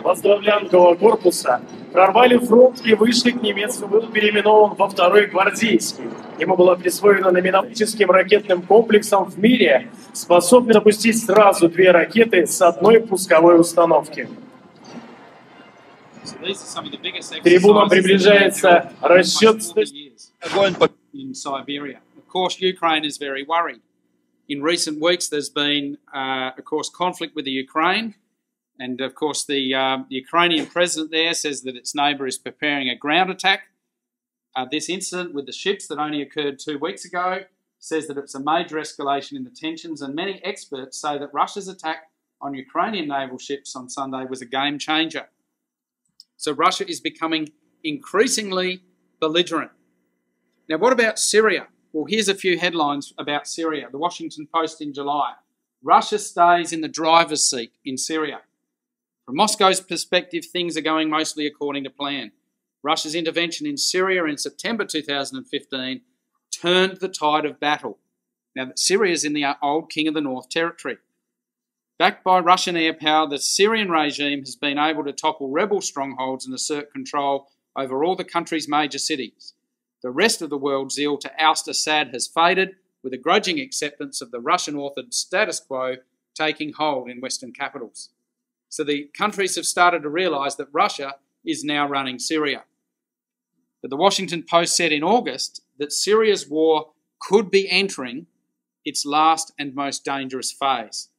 Поздравлянского корпуса прорвали фронт и вышли к немецу, был переименован во второй гвардейский. Ему было присвоено номинологическим ракетным комплексом в мире, способный запустить сразу 2 ракеты с одной пусковой установки. К трибунам приближается расчет in Siberia. Of course, Ukraine is very worried. In recent weeks, there's been, of course, conflict with the Ukraine. And, of course, the Ukrainian president there says that its neighbour is preparing a ground attack. This incident with the ships that only occurred 2 weeks ago says that it's a major escalation in the tensions, and many experts say that Russia's attack on Ukrainian naval ships on Sunday was a game changer. So Russia is becoming increasingly belligerent. Now, what about Syria? Well, here's a few headlines about Syria. The Washington Post in July. Russia stays in the driver's seat in Syria. From Moscow's perspective, things are going mostly according to plan. Russia's intervention in Syria in September 2015 turned the tide of battle. Now, Syria is in the old King of the North territory. Backed by Russian air power, the Syrian regime has been able to topple rebel strongholds and assert control over all the country's major cities. The rest of the world's zeal to oust Assad has faded, with a grudging acceptance of the Russian-authored status quo taking hold in Western capitals. So the countries have started to realise that Russia is now running Syria. But the Washington Post said in August that Syria's war could be entering its last and most dangerous phase.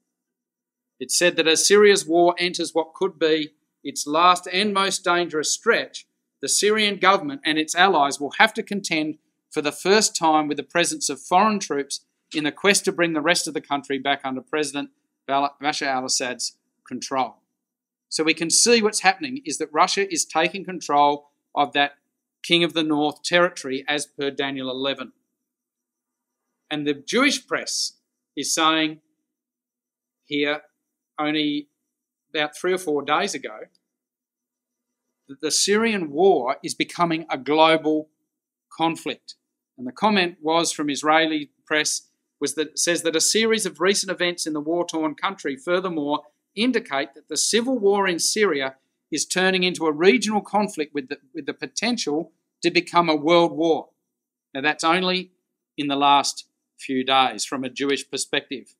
It said that as Syria's war enters what could be its last and most dangerous stretch, the Syrian government and its allies will have to contend for the first time with the presence of foreign troops in the quest to bring the rest of the country back under President Bashar al-Assad's control. So we can see what's happening is that Russia is taking control of that King of the North territory as per Daniel 11. And the Jewish press is saying here, only about 3 or 4 days ago, that the Syrian war is becoming a global conflict. And the comment was from Israeli press was that it says that a series of recent events in the war-torn country furthermore indicate that the civil war in Syria is turning into a regional conflict with the potential to become a world war. Now that's only in the last few days from a Jewish perspective.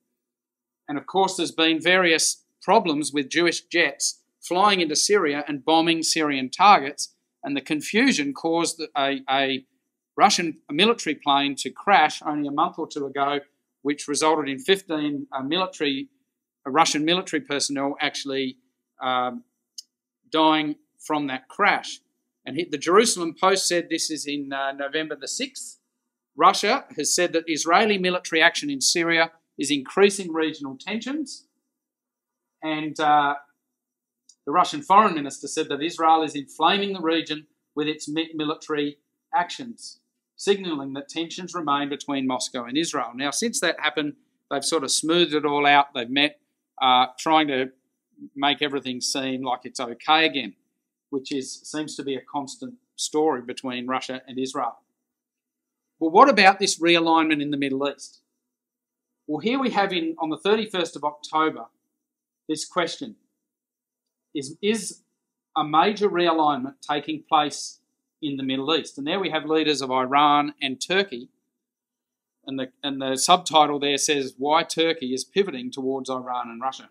And of course there's been various problems with Jewish jets flying into Syria and bombing Syrian targets, and the confusion caused a Russian military plane to crash only a month or 2 ago, which resulted in 15 Russian military personnel actually dying from that crash. And the Jerusalem Post said this is in November the 6th. Russia has said that Israeli military action in Syria is increasing regional tensions. And the Russian foreign minister said that Israel is inflaming the region with its military actions, signalling that tensions remain between Moscow and Israel. Now, since that happened, they've sort of smoothed it all out. They've met, trying to make everything seem like it's okay again, which seems to be a constant story between Russia and Israel. Well, what about this realignment in the Middle East? Well, here we have on the 31st of October this question. Is a major realignment taking place in the Middle East? And there we have leaders of Iran and Turkey. And the subtitle there says, why Turkey is pivoting towards Iran and Russia.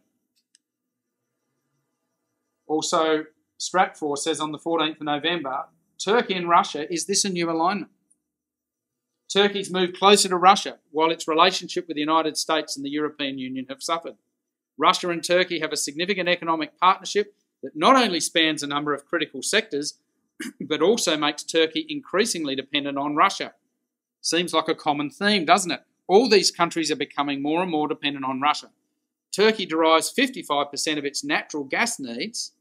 Also, Stratfor says on the 14th of November, Turkey and Russia, is this a new alignment? Turkey's moved closer to Russia, while its relationship with the United States and the European Union have suffered. Russia and Turkey have a significant economic partnership that not only spans a number of critical sectors, but also makes Turkey increasingly dependent on Russia. Seems like a common theme, doesn't it? All these countries are becoming more and more dependent on Russia. Turkey derives 55% of its natural gas needs.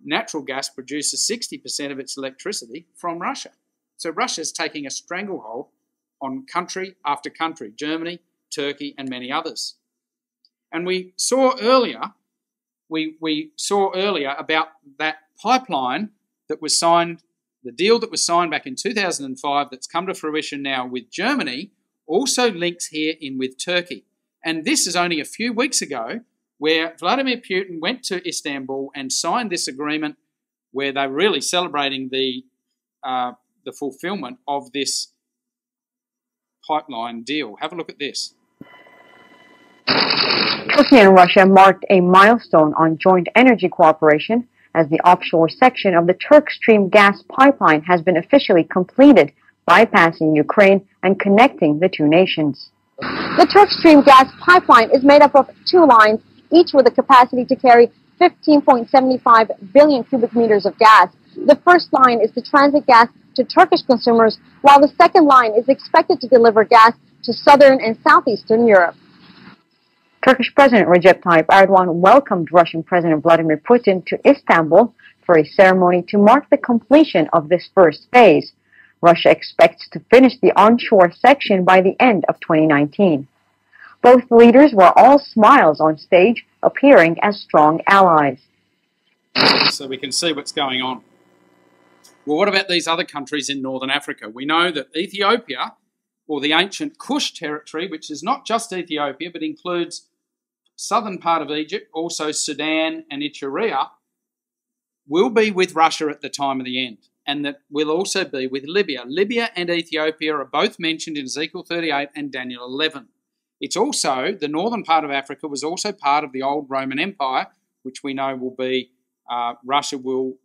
Natural gas produces 60% of its electricity from Russia. So Russia's taking a stranglehold on country after country, Germany, Turkey, and many others. And we saw earlier about that pipeline that was signed, the deal that was signed back in 2005 that's come to fruition now with Germany, also links here in with Turkey. And this is only a few weeks ago where Vladimir Putin went to Istanbul and signed this agreement where they're really celebrating the fulfillment of this pipeline deal. Have a look at this. Turkey and Russia marked a milestone on joint energy cooperation as the offshore section of the Turk Stream gas pipeline has been officially completed, bypassing Ukraine and connecting the two nations. The Turk Stream gas pipeline is made up of two lines, each with a capacity to carry 15.75 billion cubic meters of gas. The first line is to transit gas to Turkish consumers, while the second line is expected to deliver gas to southern and southeastern Europe. Turkish President Recep Tayyip Erdogan welcomed Russian President Vladimir Putin to Istanbul for a ceremony to mark the completion of this first phase. Russia expects to finish the onshore section by the end of 2019. Both leaders were all smiles on stage, appearing as strong allies. So we can see what's going on. Well, what about these other countries in northern Africa? We know that Ethiopia, or the ancient Kush territory, which is not just Ethiopia, but includes southern part of Egypt, also Sudan and Eritrea, will be with Russia at the time of the end, and that will also be with Libya. Libya and Ethiopia are both mentioned in Ezekiel 38 and Daniel 11. It's also, the northern part of Africa was also part of the old Roman Empire, which we know will be, Russia will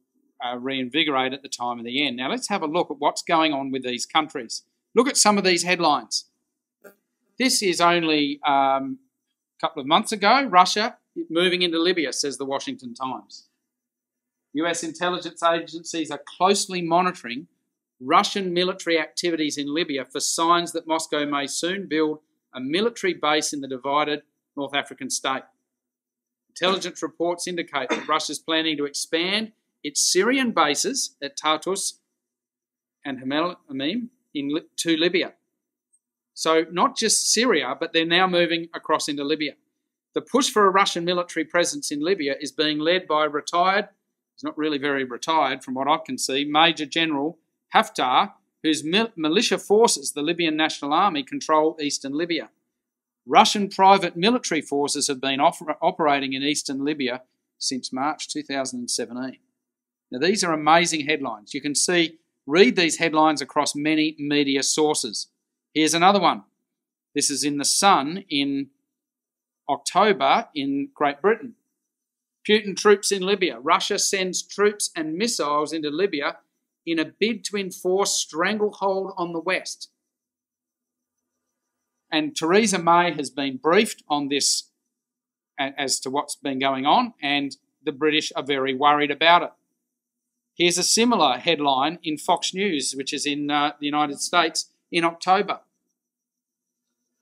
reinvigorate at the time of the end. Now let's have a look at what's going on with these countries. Look at some of these headlines. This is only a couple of months ago. Russia moving into Libya, says the Washington Times. US intelligence agencies are closely monitoring Russian military activities in Libya for signs that Moscow may soon build a military base in the divided North African state. Intelligence reports indicate that Russia is planning to expand its Syrian bases at Tartus and Hamel-Amim to Libya. So not just Syria, but they're now moving across into Libya. The push for a Russian military presence in Libya is being led by retired, he's not really very retired from what I can see, Major General Haftar, whose militia forces, the Libyan National Army, control eastern Libya. Russian private military forces have been operating in eastern Libya since March 2017. Now, these are amazing headlines. You can see, read these headlines across many media sources. Here's another one. This is in The Sun in October in Great Britain. Putin troops in Libya. Russia sends troops and missiles into Libya in a bid to enforce stranglehold on the West. And Theresa May has been briefed on this as to what's been going on, and the British are very worried about it. Here's a similar headline in Fox News, which is in the United States, in October.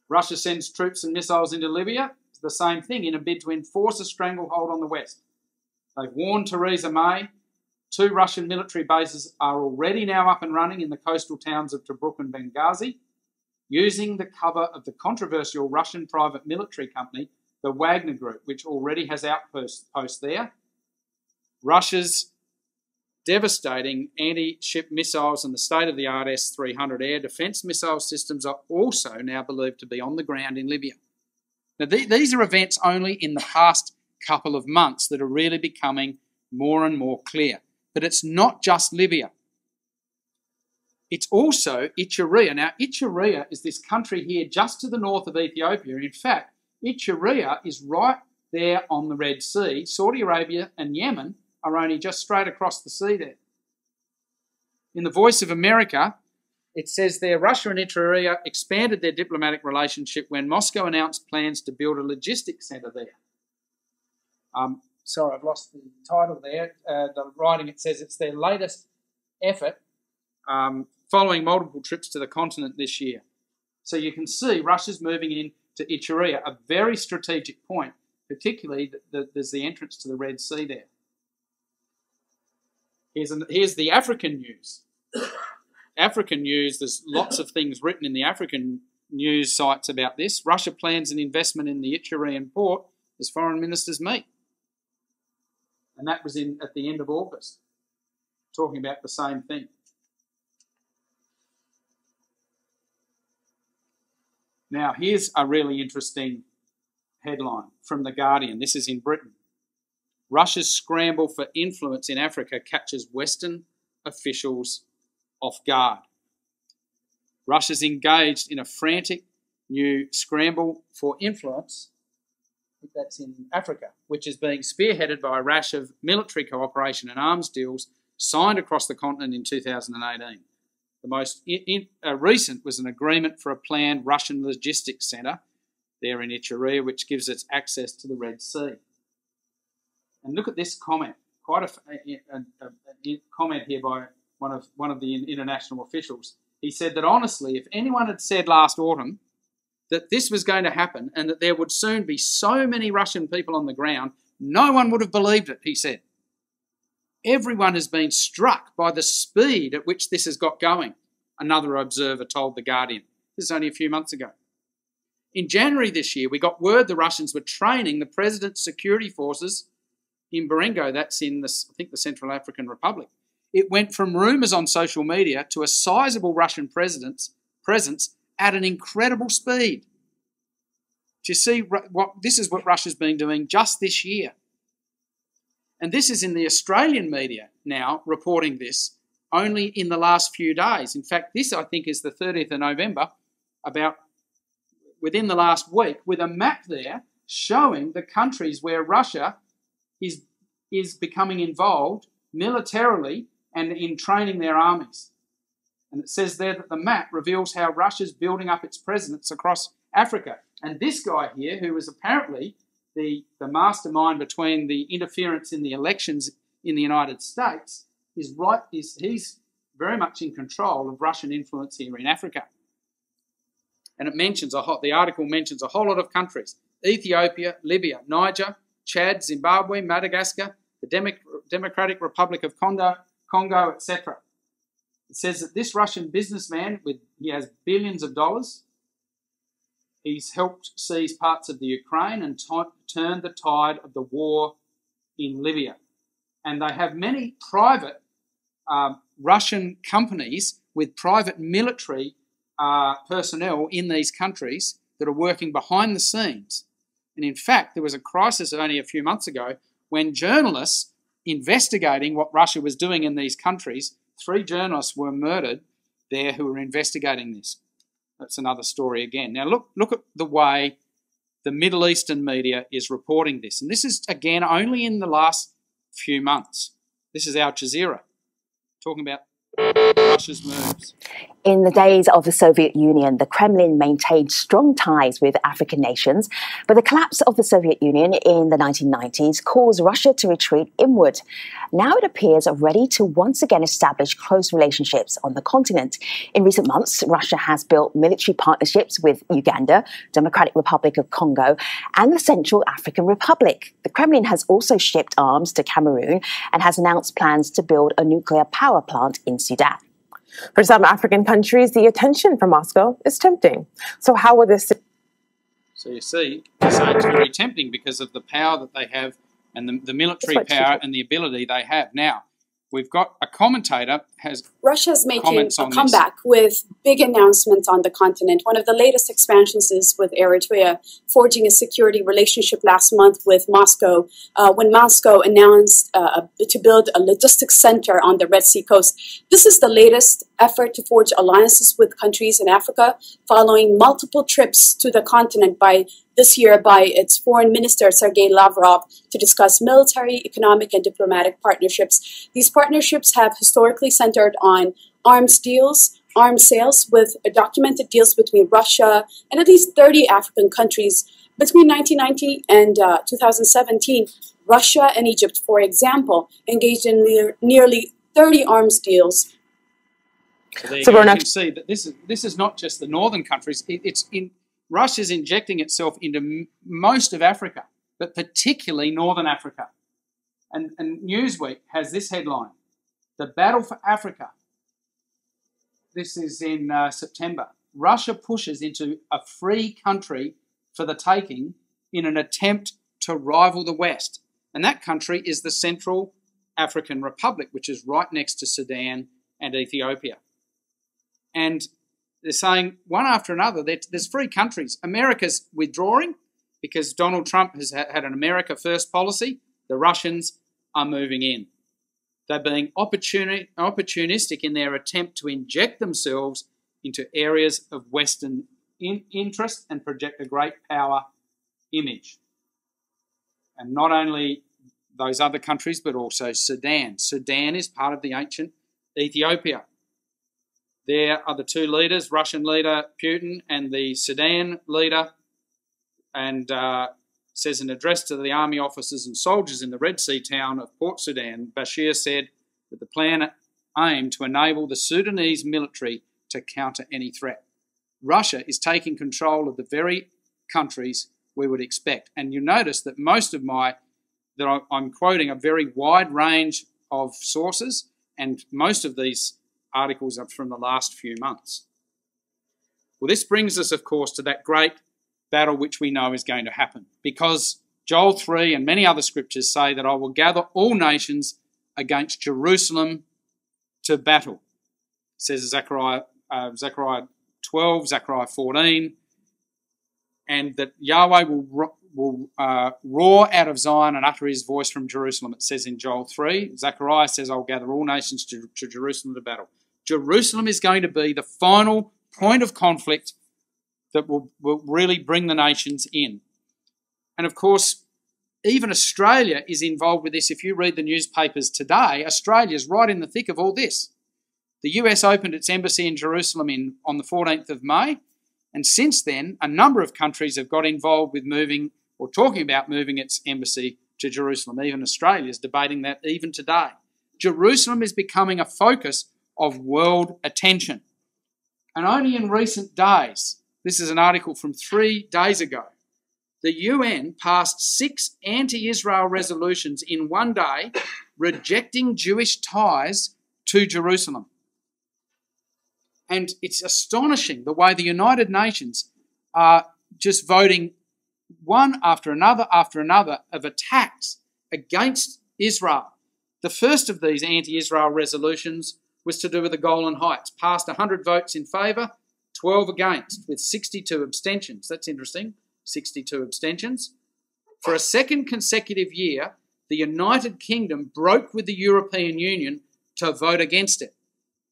Russia sends troops and missiles into Libya. It's the same thing, in a bid to enforce a stranglehold on the West. They've warned Theresa May. 2 Russian military bases are already now up and running in the coastal towns of Tobruk and Benghazi, using the cover of the controversial Russian private military company, the Wagner Group, which already has outposts there. Russia's devastating anti-ship missiles and the state-of-the-art S-300 air defence missile systems are also now believed to be on the ground in Libya. Now, these are events only in the past couple of months that are really becoming more and more clear. But it's not just Libya. It's also Eritrea. Now, Eritrea is this country here just to the north of Ethiopia. In fact, Eritrea is right there on the Red Sea. Saudi Arabia and Yemen are only just straight across the sea there. In the Voice of America, It says there, Russia and Eritrea expanded their diplomatic relationship when Moscow announced plans to build a logistics centre there. Sorry, I've lost the title there. The writing, it says it's their latest effort following multiple trips to the continent this year. So you can see Russia's moving into Eritrea, a very strategic point, particularly that there's the entrance to the Red Sea there. Here's the African news. African news, there's lots of things written in the African news sites about this. Russia plans an investment in the Eritrean port as foreign ministers meet. And that was at the end of August, talking about the same thing. Now, here's a really interesting headline from The Guardian. This is in Britain. Russia's scramble for influence in Africa catches Western officials off guard. Russia's engaged in a frantic new scramble for influence, I think that's in Africa, which is being spearheaded by a rash of military cooperation and arms deals signed across the continent in 2018. The most recent was an agreement for a planned Russian logistics centre there in Eritrea, which gives it access to the Red Sea. And look at this comment, quite a comment here by one of the international officials. He said that honestly, if anyone had said last autumn that this was going to happen and that there would soon be so many Russian people on the ground, no one would have believed it, he said. Everyone has been struck by the speed at which this has got going, another observer told The Guardian. This is only a few months ago. In January this year, we got word the Russians were training the president's security forces in Barengo, that's in, I think, the Central African Republic. It went from rumours on social media to a sizable Russian presence at an incredible speed. Do you see this is what Russia's been doing just this year? And this is in the Australian media now reporting this only in the last few days. In fact, this I think is the 30th of November, about within the last week, with a map there showing the countries where Russia is becoming involved militarily and in training their armies. And it says there that the map reveals how Russia's building up its presence across Africa. And this guy here, who was apparently the mastermind between the interference in the elections in the United States, he's very much in control of Russian influence here in Africa. And it mentions the article mentions a whole lot of countries: Ethiopia, Libya, Niger, Chad, Zimbabwe, Madagascar, the Democratic Republic of Congo, etc. It says that this Russian businessman, he has billions of dollars. He's helped seize parts of the Ukraine and turn the tide of the war in Libya. And they have many private Russian companies with private military personnel in these countries that are working behind the scenes. And in fact, there was a crisis only a few months ago when journalists investigating what Russia was doing in these countries, 3 journalists were murdered there who were investigating this. That's another story again. Now look at the way the Middle Eastern media is reporting this. And this is, again, only in the last few months. This is Al Jazeera talking about Russia's moves. In the days of the Soviet Union, the Kremlin maintained strong ties with African nations, but the collapse of the Soviet Union in the 1990s caused Russia to retreat inward. Now it appears ready to once again establish close relationships on the continent. In recent months, Russia has built military partnerships with Uganda, Democratic Republic of Congo, and the Central African Republic. The Kremlin has also shipped arms to Cameroon and has announced plans to build a nuclear power plant in Sudan. For some African countries, the attention from Moscow is tempting. So how will this... So you see, it's very tempting because of the power that they have and the military power and the ability they have. Now, we've got a commentator has Russia's making a comeback with big announcements on the continent. One of the latest expansions is with Eritrea, forging a security relationship last month with Moscow, when Moscow announced to build a logistics center on the Red Sea coast. This is the latest effort to forge alliances with countries in Africa, following multiple trips to the continent this year by its foreign minister, Sergei Lavrov, to discuss military, economic, and diplomatic partnerships. These partnerships have historically centered on arms deals, arms sales with documented deals between Russia and at least 30 African countries between 1990 and 2017. Russia and Egypt, for example, engaged in nearly 30 arms deals. So you can see that this is not just the northern countries. Russia's injecting itself into most of Africa, but particularly northern Africa. And Newsweek has this headline: "The Battle for Africa." This is in September. Russia pushes into a free country for the taking in an attempt to rival the West. And that country is the Central African Republic, which is right next to Sudan and Ethiopia. And they're saying one after another, there's free countries. America's withdrawing because Donald Trump has had an America First policy. The Russians are moving in. They're being opportunistic in their attempt to inject themselves into areas of Western interest and project a great power image. And not only those other countries, but also Sudan. Sudan is part of the ancient Ethiopia. There are the two leaders, Russian leader Putin and the Sudan leader, and says in an address to the army officers and soldiers in the Red Sea town of Port Sudan, Bashir said that the plan aimed to enable the Sudanese military to counter any threat. Russia is taking control of the very countries we would expect. And you notice that most of I'm quoting a very wide range of sources, and most of these articles are from the last few months. Well, this brings us, of course, to that great battle which we know is going to happen, because Joel 3 and many other scriptures say that I will gather all nations against Jerusalem to battle. It says Zechariah 12, Zechariah 14, and that Yahweh will roar out of Zion and utter his voice from Jerusalem, it says in Joel 3. Zechariah says, I'll gather all nations to Jerusalem to battle. Jerusalem is going to be the final point of conflict that will really bring the nations in. And of course, even Australia is involved with this. If you read the newspapers today, Australia's right in the thick of all this. The US opened its embassy in Jerusalem on the 14th of May, and since then, a number of countries have got involved with moving or talking about moving its embassy to Jerusalem. Even Australia is debating that even today. Jerusalem is becoming a focus of world attention. And only in recent days, this is an article from 3 days ago, the UN passed 6 anti-Israel resolutions in one day rejecting Jewish ties to Jerusalem. And it's astonishing the way the United Nations are just voting one after another of attacks against Israel. The first of these anti-Israel resolutions was to do with the Golan Heights, passed 100 votes in favour, 12 against, with 62 abstentions. That's interesting, 62 abstentions. For a second consecutive year, the United Kingdom broke with the European Union to vote against it.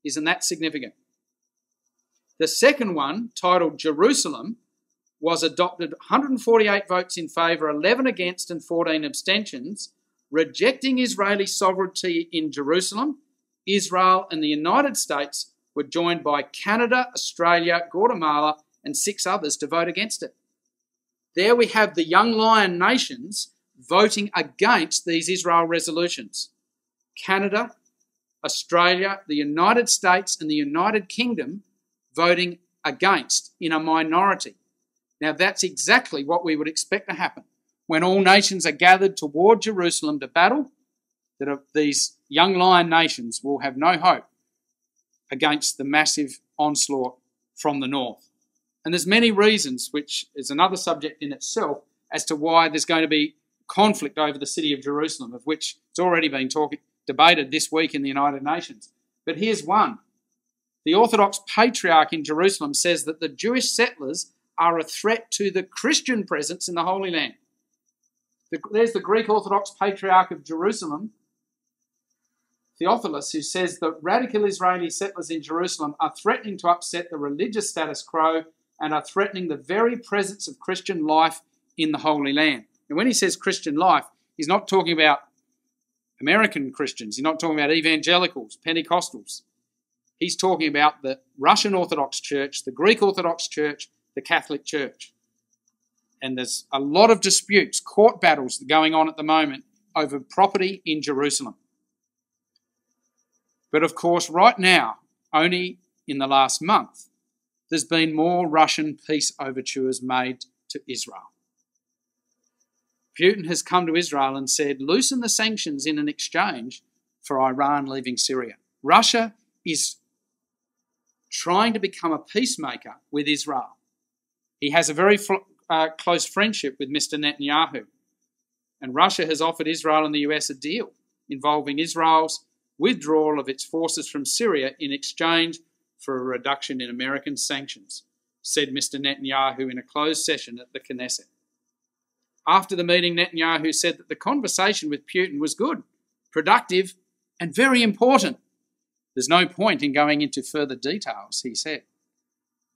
Isn't that significant? The second one, titled Jerusalem, was adopted 148 votes in favour, 11 against and 14 abstentions, rejecting Israeli sovereignty in Jerusalem. Israel and the United States were joined by Canada, Australia, Guatemala and 6 others to vote against it. There we have the young lion nations voting against these Israel resolutions. Canada, Australia, the United States and the United Kingdom voting against in a minority. Now that's exactly what we would expect to happen. When all nations are gathered toward Jerusalem to battle, that these young lion nations will have no hope against the massive onslaught from the north. And there's many reasons, which is another subject in itself, as to why there's going to be conflict over the city of Jerusalem, of which it's already been debated this week in the United Nations. But here's one. The Orthodox Patriarch in Jerusalem says that the Jewish settlers are a threat to the Christian presence in the Holy Land. There's the Greek Orthodox Patriarch of Jerusalem, Theophilus, who says that radical Israeli settlers in Jerusalem are threatening to upset the religious status quo and are threatening the very presence of Christian life in the Holy Land. And when he says Christian life, he's not talking about American Christians. He's not talking about evangelicals, Pentecostals. He's talking about the Russian Orthodox Church, the Greek Orthodox Church, the Catholic Church. And there's a lot of disputes, court battles going on at the moment over property in Jerusalem. But of course, right now, only in the last month, there's been more Russian peace overtures made to Israel. Putin has come to Israel and said, loosen the sanctions in an exchange for Iran leaving Syria. Russia is trying to become a peacemaker with Israel. He has a very close friendship with Mr. Netanyahu. And Russia has offered Israel and the US a deal involving Israel's withdrawal of its forces from Syria in exchange for a reduction in American sanctions, said Mr. Netanyahu in a closed session at the Knesset. After the meeting, Netanyahu said that the conversation with Putin was good, productive, and very important. There's no point in going into further details, he said.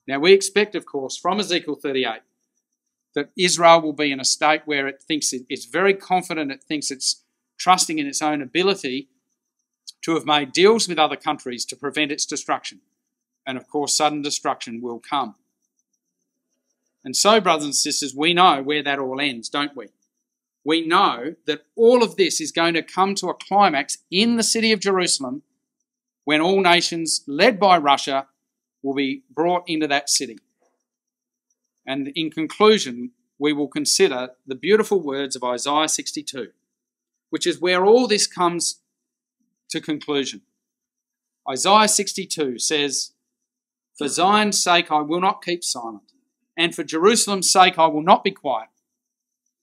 Now, we expect, of course, from Ezekiel 38, that Israel will be in a state where it thinks it's very confident, it thinks it's trusting in its own ability to have made deals with other countries to prevent its destruction. And of course, sudden destruction will come. And so, brothers and sisters, we know where that all ends, don't we? We know that all of this is going to come to a climax in the city of Jerusalem when all nations, led by Russia, will be brought into that city. And in conclusion, we will consider the beautiful words of Isaiah 62, which is where all this comes to conclusion. Isaiah 62 says, "For Zion's sake I will not keep silent, and for Jerusalem's sake I will not be quiet,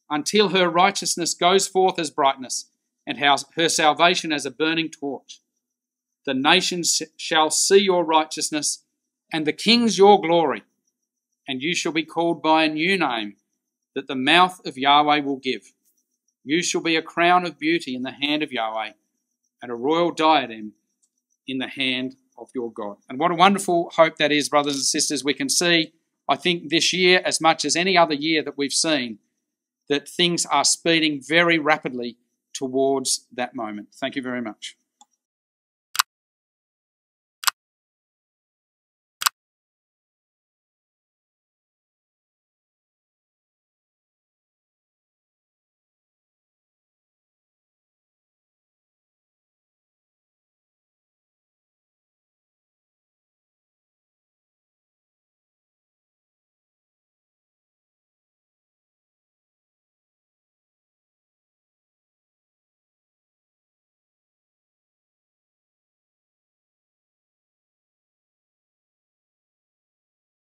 until her righteousness goes forth as brightness, and her salvation as a burning torch. The nations shall see your righteousness, and the kings your glory, and you shall be called by a new name that the mouth of Yahweh will give. You shall be a crown of beauty in the hand of Yahweh, and a royal diadem in the hand of your God." And what a wonderful hope that is, brothers and sisters. We can see, I think, this year, as much as any other year that we've seen, that things are speeding very rapidly towards that moment. Thank you very much.